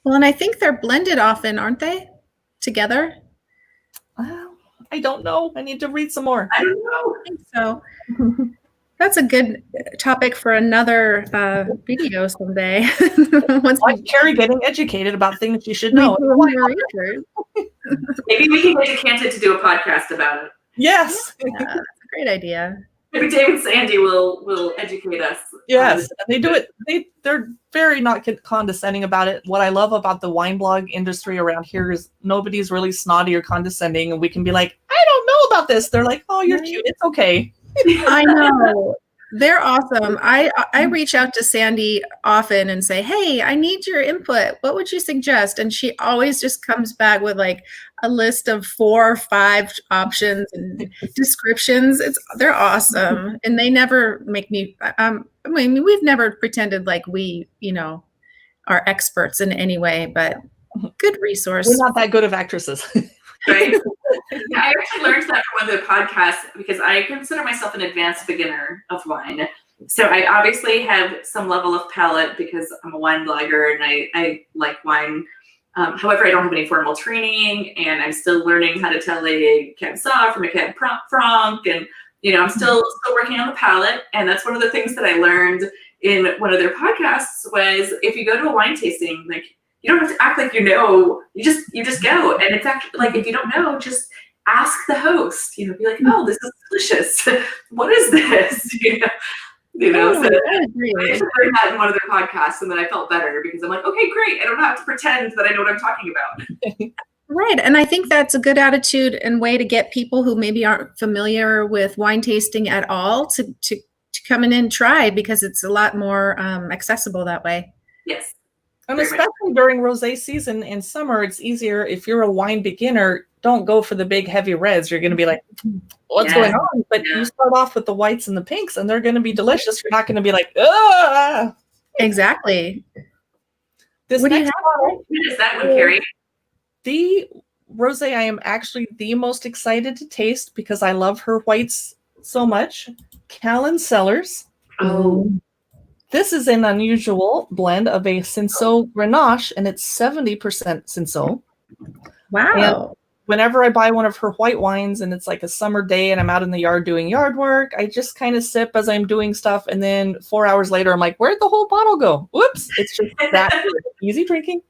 Well, and I think they're blended often, aren't they? Together? I don't know. I need to read some more. I don't know. I think so. That's a good topic for another video someday. Like Carrie getting educated about things she should know. Maybe we can get Decanted to do a podcast about it. Yes. Yeah, that's a great idea. Maybe Dave and Sandy will educate us. Yes, they do it. They're very not condescending about it. What I love about the wine blog industry around here is nobody's really snotty or condescending, and we can be like, I don't know about this. They're like, oh, you're cute. It's okay. I know. They're awesome. I reach out to Sandy often and say, hey, I need your input. What would you suggest? And she always just comes back with like a list of 4 or 5 options and descriptions. They're awesome. And they never make me, I mean, we've never pretended like we, are experts in any way, but good resource. We're not that good of actresses. Right? Yeah, I actually learned that from one of the podcasts because I consider myself an advanced beginner of wine. So I obviously have some level of palate because I'm a wine blogger and I like wine. However, I don't have any formal training, and I'm still learning how to tell a Cab Sauv from a Cab Franc, and I'm still working on the palate. And that's one of the things that I learned in one of their podcasts was if you go to a wine tasting, like, you don't have to act like you know. You just go, and it's actually like if you don't know, just ask the host. Be like, "Oh, this is delicious. What is this?" So I learned that in one of their podcasts, and then I felt better because I'm like, "Okay, great. I don't have to pretend that I know what I'm talking about." Right, and I think that's a good attitude and way to get people who maybe aren't familiar with wine tasting at all to come in and try, because it's a lot more accessible that way. Yes. And especially during rosé season in summer, it's easier. If you're a wine beginner, don't go for the big heavy reds. You're going to be like, what's going on? But you start off with the whites and the pinks, and they're going to be delicious. You're not going to be like, ah. Exactly. This What do you next have? bottle, What is that one, Carrie? the rosé I am actually the most excited to taste because I love her whites so much. Cellars. Oh, This is an unusual blend of a Cinsault Grenache, and it's 70% Cinsault. Wow. Whenever I buy one of her white wines and it's like a summer day and I'm out in the yard doing yard work, I just kind of sip as I'm doing stuff. And then 4 hours later, I'm like, where'd the whole bottle go? Whoops. It's just that easy drinking.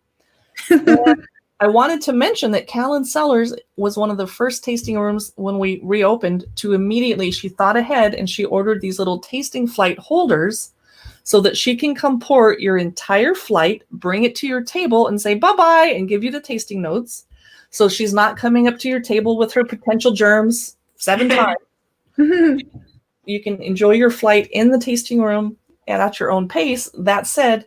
And I wanted to mention that Cellars was one of the first tasting rooms when we reopened to immediately, she thought ahead and she ordered these little tasting flight holders so that she can come pour your entire flight, bring it to your table and say bye-bye and give you the tasting notes. So she's not coming up to your table with her potential germs 7 times. You can enjoy your flight in the tasting room and at your own pace. That said,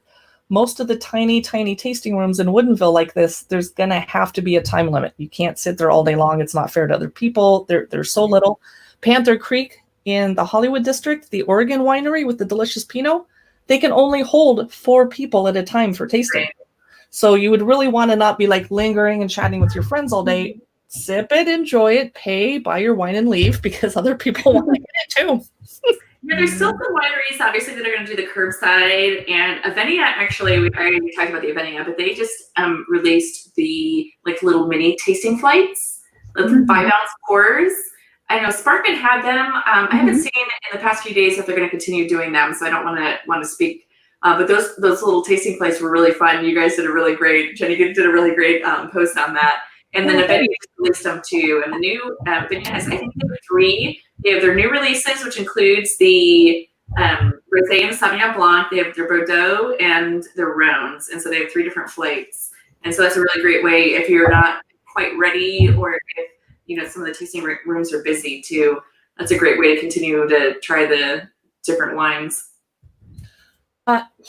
most of the tiny, tiny tasting rooms in Woodinville like this, there's going to have to be a time limit. You can't sit there all day long. It's not fair to other people. They're so little. Panther Creek in the Hollywood district, the Oregon winery with the delicious Pinot, they can only hold 4 people at a time for tasting. So you would really want to not be like lingering and chatting with your friends all day. Sip it, enjoy it, pay, buy your wine and leave because other people want to get it too. Yeah, there's still some wineries, obviously, that are going to do the curbside. And Avenia, actually, we already talked about the Avenia, but they just released the like little mini tasting flights, the 5-ounce pours. I know Sparkman had them. I haven't seen in the past few days if they're going to continue doing them, so I don't want to speak. But those little tasting flights were really fun. You guys did a really great. Jenny did a really great post on that. And then Avenia released them too. And the new Avenia has, I think, 3. They have their new releases, which includes the Rosé and Sauvignon Blanc. They have their Bordeaux and their Rhones. And so they have 3 different flavors. And so that's a really great way if you're not quite ready or if some of the tasting rooms are busy too. That's a great way to continue to try the different wines.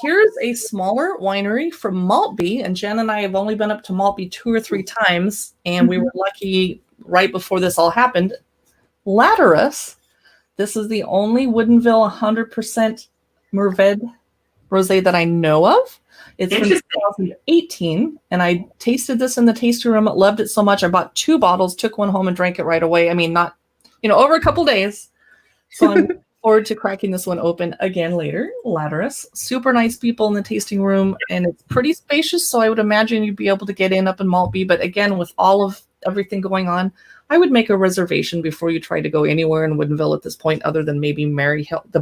Here's a smaller winery from Maltby, and Jen and I have only been up to Maltby 2 or 3 times, and we were lucky right before this all happened. Laterus. This is the only Woodinville 100% Mourvedre rosé that I know of. It's from 2018, and I tasted this in the tasting room. Loved it so much. I bought 2 bottles, took one home, and drank it right away. I mean, not, over a couple days. So I'm looking forward to cracking this one open again later. Laterus. Super nice people in the tasting room, and it's pretty spacious, so I would imagine you'd be able to get in up in Maltby. But again, with all of everything going on, I would make a reservation before you try to go anywhere in Woodinville at this point, other than maybe Maryhill, the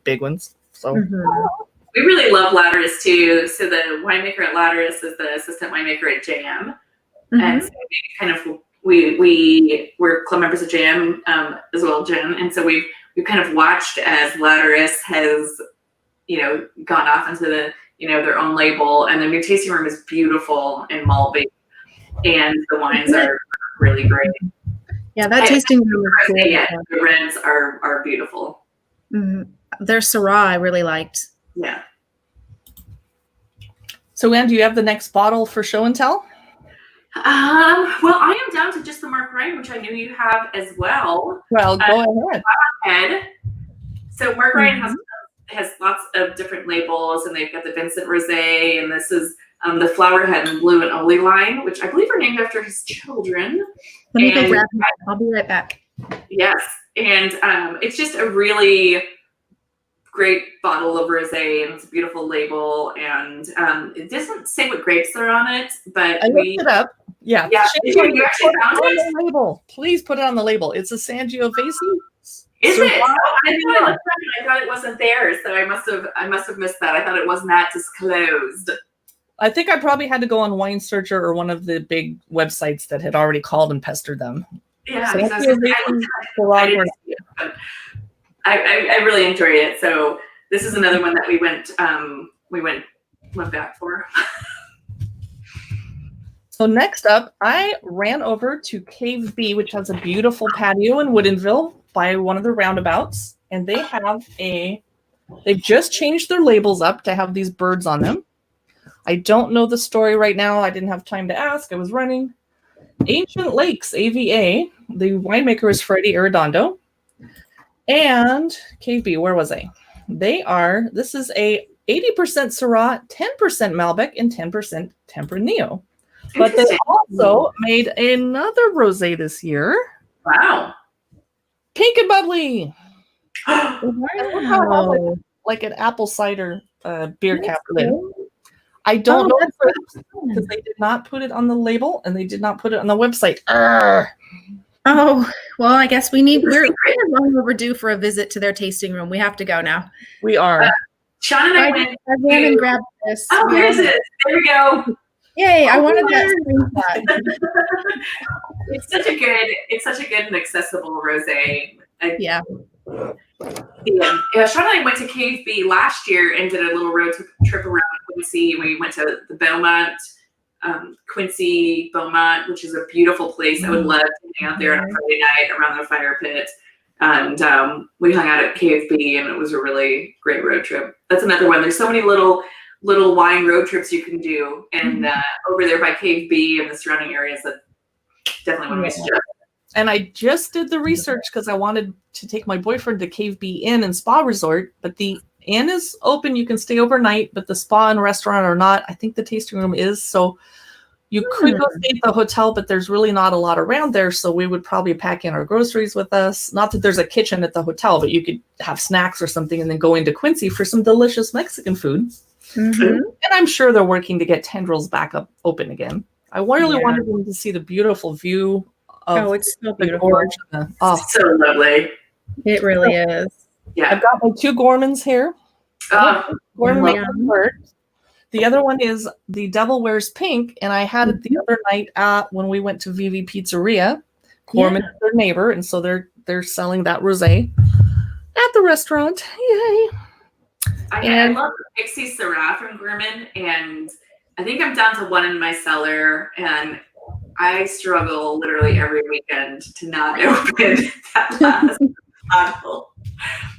big ones. So we really love Laterus too. So the winemaker at Laterus is the assistant winemaker at JM, and so we're club members of JM as well, Jen, and so we've kind of watched as Laterus has gone off into the their own label, and the new tasting room is beautiful in Maltby, and the wines are really great. Yeah, that tasting room is cool. Yeah, the reds are beautiful. Their Syrah I really liked. Yeah. So, Anne, do you have the next bottle for show and tell? Well, I am down to just the Mark Ryan, which I knew you have as well. Well, go ahead. So Mark Ryan has lots of different labels, and they've got the Vincent Rosé, and this is the Flowerhead and Blue and Oli line, which I believe are named after his children. Let me go grab them. I'll be right back. Yes, and it's just a really great bottle of rosé, and it's a beautiful label, and it doesn't say what grapes are on it, but I looked it up. Yeah. You actually found it? The label. Please put it on the label. It's a Sangiovese. Is it? I thought it wasn't there, so I must have missed that. I thought it was not disclosed. I think I probably had to go on Wine Searcher or one of the big websites that had already called and pestered them. Yeah, I really enjoyed it. So this is another one that we went back for. So next up, I ran over to Cave B, which has a beautiful patio in Woodinville by one of the roundabouts, and they've just changed their labels up to have these birds on them. I don't know the story right now. I didn't have time to ask. I was running. Ancient Lakes AVA. The winemaker is Freddie Arredondo. And Cave B, where was I? This is a 80% Syrah, 10% Malbec, and 10% Tempranillo. But they also made another rosé this year. Wow. Pink and bubbly. Wow. Like an apple cider beer cap lid. I don't know because they did not put it on the label and they did not put it on the website. Oh, well, I guess we're long overdue for a visit to their tasting room. We have to go now. We are. Sean and I went. I ran and grabbed this. Oh, there's it. There we go. Yay! I wanted that screenshot. It's such a good and accessible rosé. Yeah. Sean and I went to KFB last year and did a little road trip around Quincy. We went to the Beaumont, Quincy Beaumont, which is a beautiful place. I would love to hang out there on a Friday night around the fire pit. And we hung out at KFB, and it was a really great road trip. That's another one. There's so many little wine road trips you can do, and over there by KFB and the surrounding areas, that definitely one we suggest. And I just did the research because I wanted to take my boyfriend to KFB Inn and Spa Resort, but the inn is open. You can stay overnight, but the spa and restaurant are not. I think the tasting room is. So you could go stay at the hotel, but there's really not a lot around there. So we would probably pack in our groceries with us. Not that there's a kitchen at the hotel, but you could have snacks or something and then go into Quincy for some delicious Mexican food. And I'm sure they're working to get Tendrils back up open again. I really wanted them to see the beautiful view. It's so beautiful. So lovely. It really is. Yeah. I've got my 2 Gormans here. Gorman the other one is the Devil Wears Pink, and I had it the other night when we went to Vivi Pizzeria. Gorman is their neighbor, and so they're selling that rosé at the restaurant. Yay! I love the Pixie Syrah from Gorman, and I think I'm down to 1 in my cellar, and I struggle literally every weekend to not open that last bottle.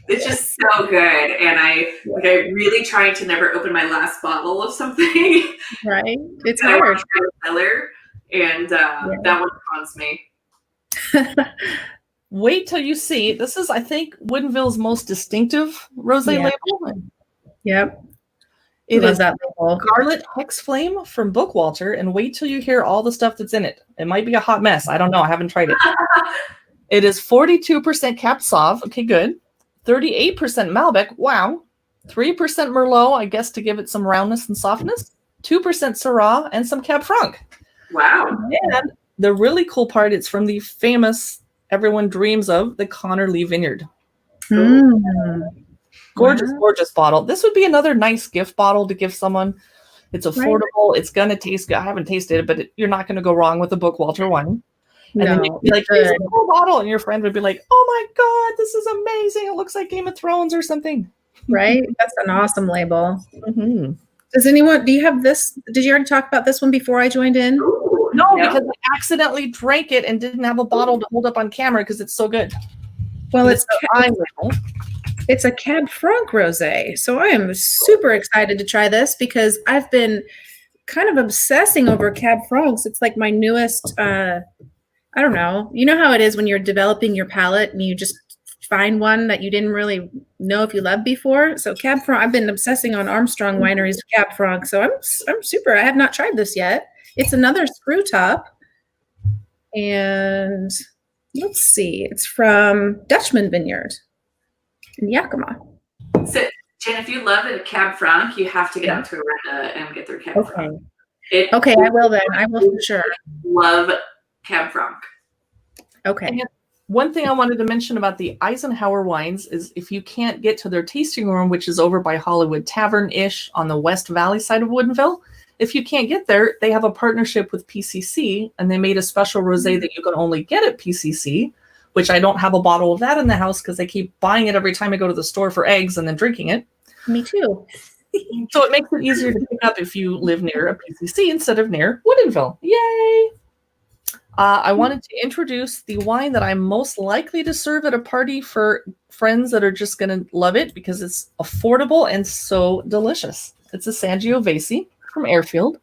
It's just so good, and I really try to never open my last bottle of something. Right, it's hard. hard. Cellar, and that one haunts me. Wait till you see. This is, I think, Woodinville's most distinctive rosé label. Yep. It is that label. Scarlet Hexflame from Bookwalter, and wait till you hear all the stuff that's in it. It might be a hot mess. I don't know. I haven't tried it. It is 42% Cab Sauv. Okay, good. 38% Malbec. Wow. 3% Merlot, I guess, to give it some roundness and softness. 2% Syrah and some Cab Franc. Wow. And the really cool part, it's from the famous, everyone dreams of, the Connor Lee Vineyard. Gorgeous, gorgeous bottle. This would be another nice gift bottle to give someone. It's affordable. It's going to taste good. I haven't tasted it, but you're not going to go wrong with a Bookwalter one. And then you'd be like, here's a cool bottle. And your friend would be like, oh my God, this is amazing. It looks like Game of Thrones or something. Right? That's an awesome label. Mm-hmm. Do you have this? Did you already talk about this one before I joined in? No, because I accidentally drank it and didn't have a bottle to hold up on camera because it's so good. Well, it's a Cab Franc rosé. So I am super excited to try this because I've been kind of obsessing over Cab Francs. It's like my newest, I don't know. You know how it is when you're developing your palate and you just find one that you didn't really know if you loved before. So Cab Franc, I've been obsessing on Armstrong Winery's Cab Franc. So I'm super. I have not tried this yet. It's another screw top. And let's see. It's from Dutchman Vineyard in Yakima. So, Jen, if you love a Cab Franc, you have to get out to Arenda and get their Cab Franc. Okay, I will then. I will for sure. Love Cab Franc. Okay. And one thing I wanted to mention about the Eisenhower wines is if you can't get to their tasting room, which is over by Hollywood Tavern-ish on the West Valley side of Woodinville, if you can't get there, they have a partnership with PCC, and they made a special rosé that you can only get at PCC, which I don't have a bottle of that in the house because I keep buying it every time I go to the store for eggs and then drinking it. Me too. So it makes it easier to pick up if you live near a PCC instead of near Woodinville. Yay! I wanted to introduce the wine that I'm most likely to serve at a party for friends that are just going to love it because it's affordable and so delicious. It's a Sangiovese from Airfield.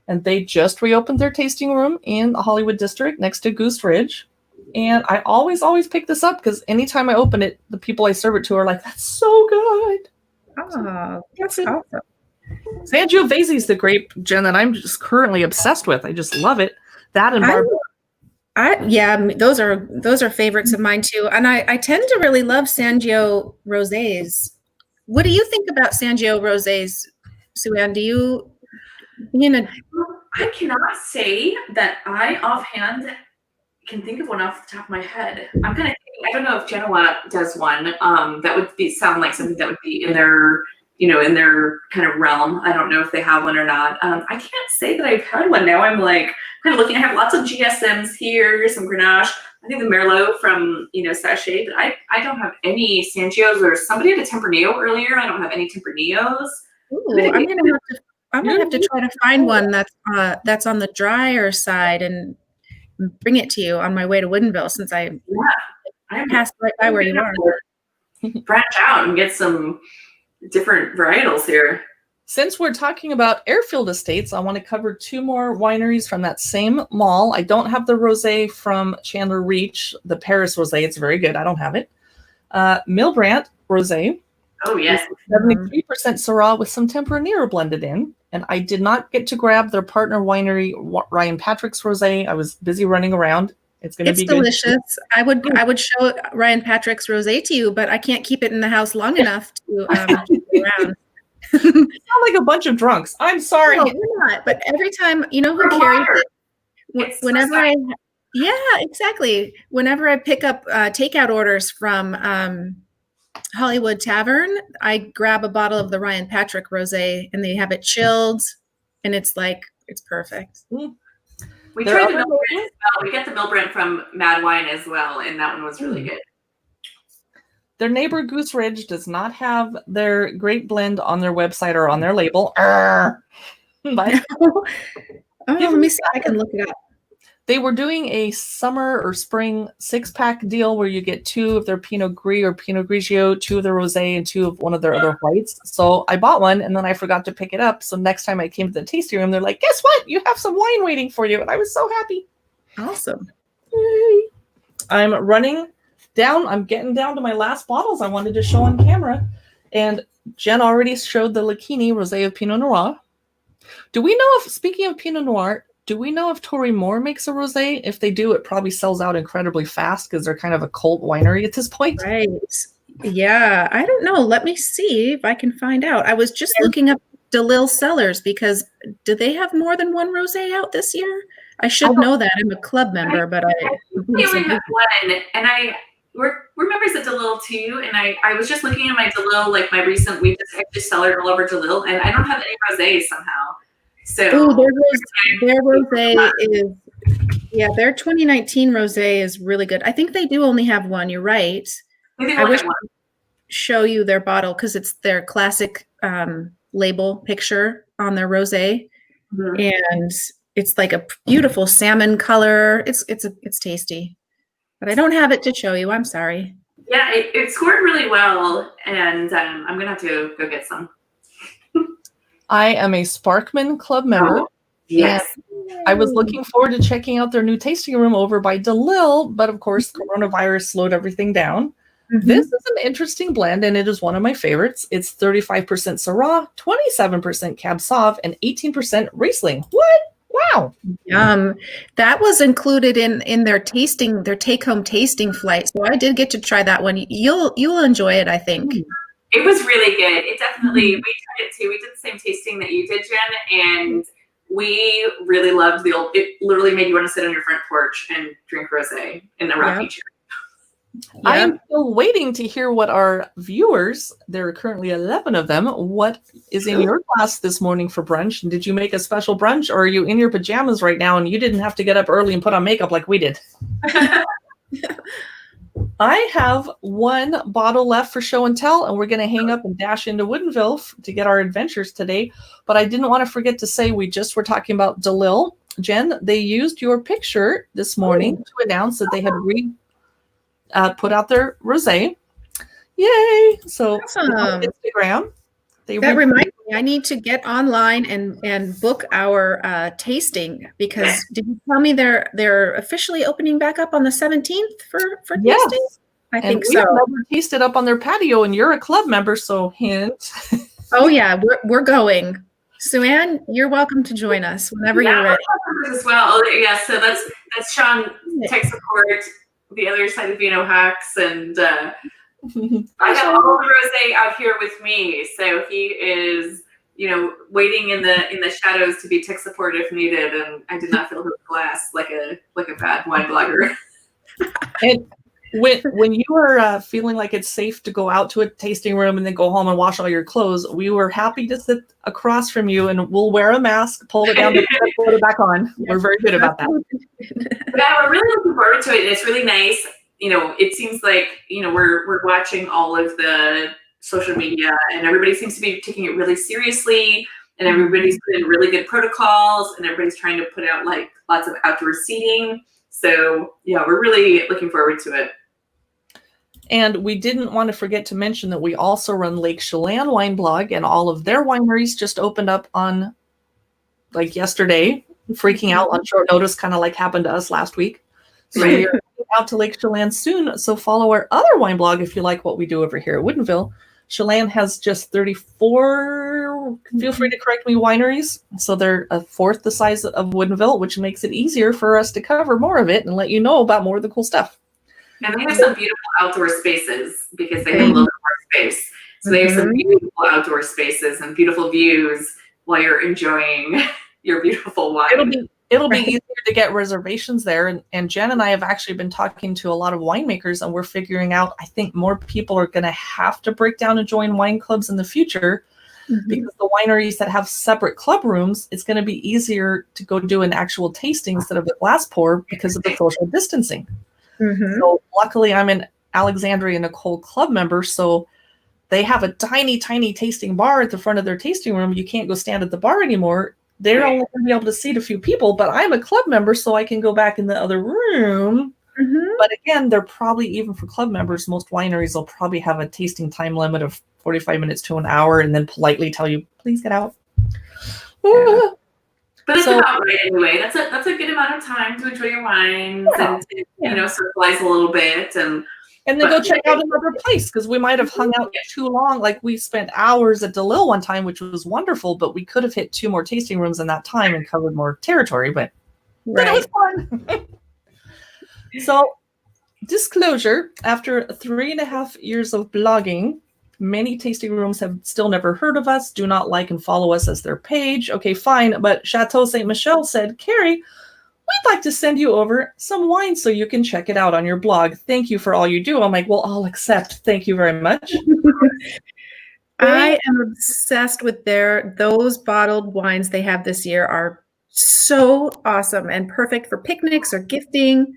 And they just reopened their tasting room in the Hollywood District next to Goose Ridge. And I always pick this up because anytime I open it, the people I serve it to are like, that's so good. Oh, that's awesome. Sangiovese is the grape, Jen, that I'm just currently obsessed with. I just love it. That and those are favorites of mine too. And I tend to really love Sangio rosés. What do you think about Sangio rosés, Sue-Ann? Do you I cannot say that I offhand can think of one off the top of my head. I'm kind of thinking, I don't know if Genoa does one. That would sound like something that would be in their, in their kind of realm. I don't know if they have one or not. I can't say that I've had one. Now I'm like kind of looking. I have lots of GSMs here, some Grenache. I think the Merlot from Sachet, but I don't have any Sangios. Or somebody had a Tempranillo earlier. I don't have any Tempranillos. Ooh, I'm gonna have to try to find one that's on the drier side and bring it to you on my way to Woodinville, since I passed right by where you are. Branch out and get some different varietals here. Since we're talking about Airfield Estates, I want to cover 2 more wineries from that same mall. I don't have the rosé from Chandler Reach, the Paris rosé. It's very good. I don't have it. Milbrandt rosé. Oh, yes. 73% Syrah with some Tempranillo blended in. And I did not get to grab their partner winery, Ryan Patrick's rosé. I was busy running around. It's going to be delicious. Good. I would show Ryan Patrick's rosé to you, but I can't keep it in the house long enough to keep it around. You sound like a bunch of drunks. I'm sorry. No, we're not. But every time, who carries it? Whenever exactly. Whenever I pick up takeout orders from Hollywood Tavern, I grab a bottle of the Ryan Patrick rosé, and they have it chilled, and it's perfect. We tried the Milbrandt as well. We get the Milbrandt from Mad Wine as well, and that one was really good. Their neighbor Goose Ridge does not have their grape blend on their website or on their label. But let me see if I can look it up. They were doing a summer or spring 6-pack deal where you get 2 of their Pinot Gris or Pinot Grigio, 2 of their rosé, and 2 of one of their other whites. So I bought one, and then I forgot to pick it up. So next time I came to the tasting room, they're like, "Guess what? You have some wine waiting for you." And I was so happy. Awesome. Yay. I'm running down. I'm getting down to my last bottles I wanted to show on camera. And Jen already showed the Lucchini rosé of Pinot Noir. Do we know if, speaking of Pinot Noir, do we know if Tory Moore makes a rosé? If they do, it probably sells out incredibly fast because they're kind of a cult winery at this point. Right. Yeah. I don't know. Let me see if I can find out. I was just looking up DeLille Cellars, because do they have more than one rosé out this year? I should know that. I'm a club member, but we have one, and we're members at DeLille too. And I was just looking at my DeLille, like my recent, we just cellared all over DeLille, and I don't have any rosés somehow. So their rosé is, their 2019 rosé is really good. I think they do only have one. You're right. I wish I could show you their bottle, because it's their classic label picture on their rosé, and it's like a beautiful salmon color. It's tasty, but I don't have it to show you. I'm sorry. Yeah, it scored really well, and I'm gonna have to go get some. I am a Sparkman Club member. Oh, yes. I was looking forward to checking out their new tasting room over by DeLille, but of course, coronavirus slowed everything down. Mm-hmm. This is an interesting blend, and it is one of my favorites. It's 35% Syrah, 27% Cab Sauv, and 18% Riesling. What? Wow. That was included in their take-home tasting flight. So I did get to try that one. You'll enjoy it, I think. It was really good. It definitely, we tried it too. We did the same tasting that you did, Jen, and we really loved it literally made you want to sit on your front porch and drink rosé in the rocking chair. Yeah. I'm still waiting to hear what our viewers, there are currently 11 of them, what is in your glass this morning for brunch? And did you make a special brunch, or are you in your pajamas right now and you didn't have to get up early and put on makeup like we did? I have one bottle left for show and tell, and we're going to hang up and dash into Woodinville to get our adventures today. But I didn't want to forget to say, we just were talking about DeLille. Jen, they used your picture this morning to announce that they had put out their rosé. Yay! So awesome. On Instagram. That reminds me, I need to get online and book our tasting, because did you tell me they're officially opening back up on the 17th for yes. tasting? I think we so. have never tasted up on their patio, and you're a club member, so hint. Oh yeah, we're going. Sue-Ann, you're welcome to join us whenever you're ready. As well. Oh, yeah, so that's Sean, tech support, the other side of Vino Hacks, and I have all the rosé out here with me. So he is, waiting in the shadows to be tech support if needed, and I did not fill his glass like a bad wine blogger. And when you were feeling like it's safe to go out to a tasting room and then go home and wash all your clothes, we were happy to sit across from you, and we'll wear a mask, pull it down, put it back on. We're very good about that. Yeah, we're really looking forward to it. It's really nice. It seems like we're watching all of the social media, and everybody seems to be taking it really seriously, and everybody's put in really good protocols, and everybody's trying to put out like lots of outdoor seating. So yeah, we're really looking forward to it. And we didn't want to forget to mention that we also run Lake Chelan Wine Blog, and all of their wineries just opened up on like yesterday, freaking out on short notice, kind of like happened to us last week. So we are heading out to Lake Chelan soon. So follow our other wine blog if you like what we do over here at Woodinville. Chelan has just 34, feel free to correct me, wineries. So they're a fourth the size of Woodinville, which makes it easier for us to cover more of it and let you know about more of the cool stuff. And they have some beautiful outdoor spaces because they have a little bit more space. So they have some beautiful outdoor spaces and beautiful views while you're enjoying your beautiful wine. It'll be easier to get reservations there. And Jen and I have actually been talking to a lot of winemakers, and we're figuring out, I think more people are going to have to break down and join wine clubs in the future because the wineries that have separate club rooms, it's going to be easier to go do an actual tasting instead of a glass pour because of the social distancing. So luckily I'm an Alexandria Nicole club member, so they have a tiny, tiny tasting bar at the front of their tasting room. You can't go stand at the bar anymore. They're only going to be able to seat a few people, but I'm a club member, so I can go back in the other room. But again, they're probably, even for club members, most wineries will probably have a tasting time limit of 45 minutes to an hour and then politely tell you, please get out. But it's about right anyway. That's a good amount of time to enjoy your wines and to, socialize a little bit and then go check out another place, because we might have hung out too long. Like we spent hours at DeLille one time, which was wonderful, but we could have hit 2 more tasting rooms in that time and covered more territory. But it was fun. So, disclosure: after 3.5 years of blogging, many tasting rooms have still never heard of us, do not like and follow us as their page. Okay, fine. But Chateau Ste. Michelle said, Carrie, we'd like to send you over some wine so you can check it out on your blog. Thank you for all you do. I'm like, well, I'll accept. Thank you very much. I am obsessed with those bottled wines they have this year are so awesome and perfect for picnics or gifting.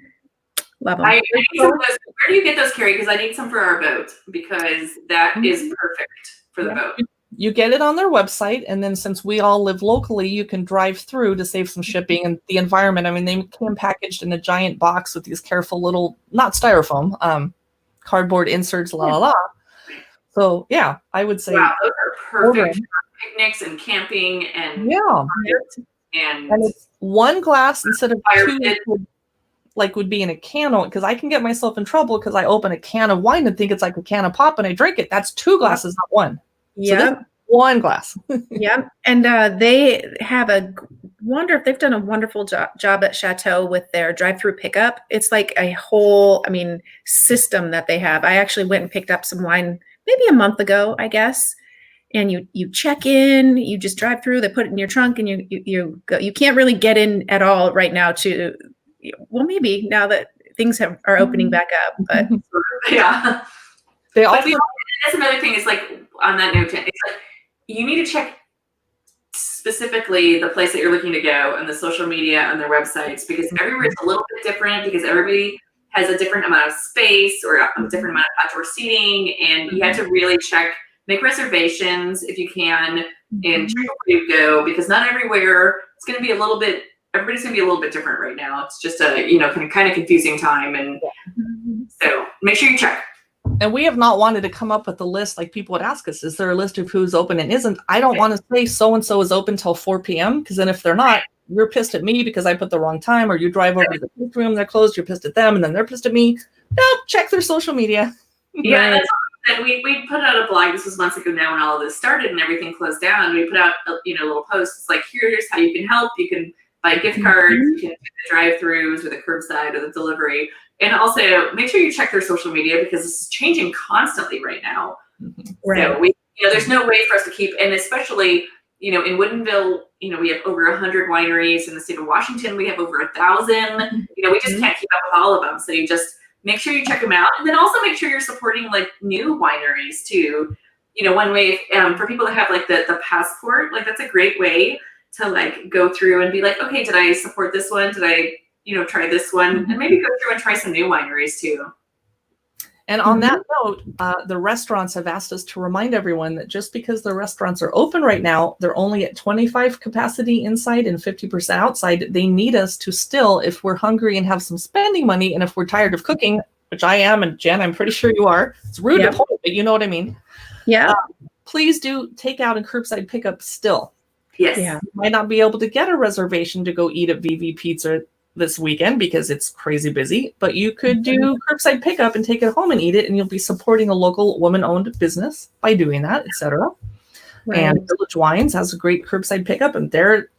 Love them. I need some of those. Where do you get those, Carrie? Because I need some for our boat, because that is perfect for the boat. You get it on their website, and then since we all live locally, you can drive through to save some shipping and the environment. I mean, they came packaged in a giant box with these careful little, not styrofoam, cardboard inserts, So yeah, I would say, wow, those are perfect for picnics and camping and and it's one glass instead of 2. Like would be in a can, because I can get myself in trouble because I open a can of wine and think it's like a can of pop and I drink it. That's 2 glasses, not 1. Yeah, so one glass. Yeah, and they have they've done a wonderful job at Chateau with their drive-through pickup. It's like a whole, system that they have. I actually went and picked up some wine maybe a month ago, I guess. And you check in, you just drive through. They put it in your trunk, and you go. You can't really get in at all right now well, maybe now that things are opening back up, but yeah. They also, that's another thing is like, on that note, it's like you need to check specifically the place that you're looking to go and the social media and their websites, because everywhere is a little bit different, because everybody has a different amount of space or a different amount of outdoor seating, and you have to really make reservations if you can, and check where you go, because not everywhere it's going to be everybody's going to be a little bit different right now. It's just a, kind of confusing time. And so make sure you check. And we have not wanted to come up with a list like people would ask us, is there a list of who's open and isn't? I don't want to say so-and-so is open till 4 p.m. because then if they're not, you're pissed at me because I put the wrong time, or you drive over to the pizza room, they're closed, you're pissed at them, and then they're pissed at me. No, check their social media. Yeah, that's what we put out a blog. This was months ago now when all of this started and everything closed down. We put out little posts like, here's how you can help. You can buy gift cards, you can do the drive-throughs or the curbside or the delivery. And also make sure you check their social media because this is changing constantly right now. Right. So there's no way for us to keep, and especially in Woodinville, we have over 100 wineries. In the state of Washington, we have over 1,000. We just can't keep up with all of them. So you just make sure you check them out, and then also make sure you're supporting like new wineries too. One way for people that have like the passport, like that's a great way to like go through and be like, okay, did I support this one? Did I try this one? And maybe go through and try some new wineries too. And on that note, the restaurants have asked us to remind everyone that just because the restaurants are open right now, they're only at 25 capacity inside and 50% outside. They need us to still, if we're hungry and have some spending money, and if we're tired of cooking, which I am, and Jen, I'm pretty sure you are. It's rude to point, but you know what I mean. Yeah. Please do takeout and curbside pickup still. Yes. Yeah. You might not be able to get a reservation to go eat at VV Pizza this weekend because it's crazy busy, but you could do curbside pickup and take it home and eat it, and you'll be supporting a local woman-owned business by doing that, etc. Right. And Village Wines has a great curbside pickup, and they're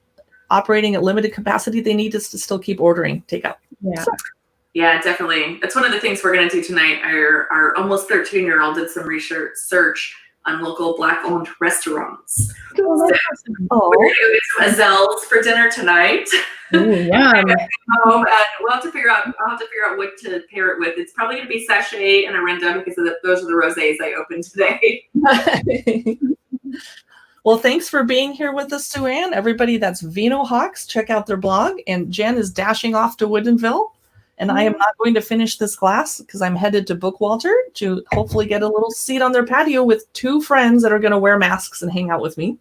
operating at limited capacity. They need us to still keep ordering takeout. Yeah. Yeah, definitely. That's one of the things we're going to do tonight. Our almost 13-year-old did some research on local Black-owned restaurants. So we're going to get some Azels for dinner tonight. Ooh, yeah. And we'll have to figure out. I'll have to figure out what to pair it with. It's probably going to be Sachet and Arinda because those are the rosés I opened today. Well, thanks for being here with us, Sue Ann. Everybody, that's Vino Hawks. Check out their blog. And Jen is dashing off to Woodinville. And I am not going to finish this class because I'm headed to Bookwalter to hopefully get a little seat on their patio with 2 friends that are going to wear masks and hang out with me.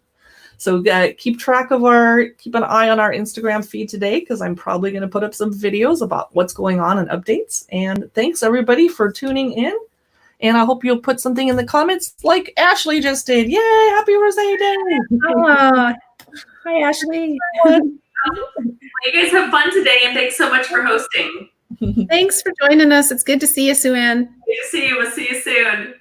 So keep an eye on our Instagram feed today because I'm probably going to put up some videos about what's going on and updates. And thanks everybody for tuning in. And I hope you'll put something in the comments like Ashley just did. Yay, happy Rosé Day. Oh, hi, Ashley. You guys have fun today, and thanks so much for hosting. Thanks for joining us. It's good to see you, Sue Ann. Good to see you. We'll see you soon.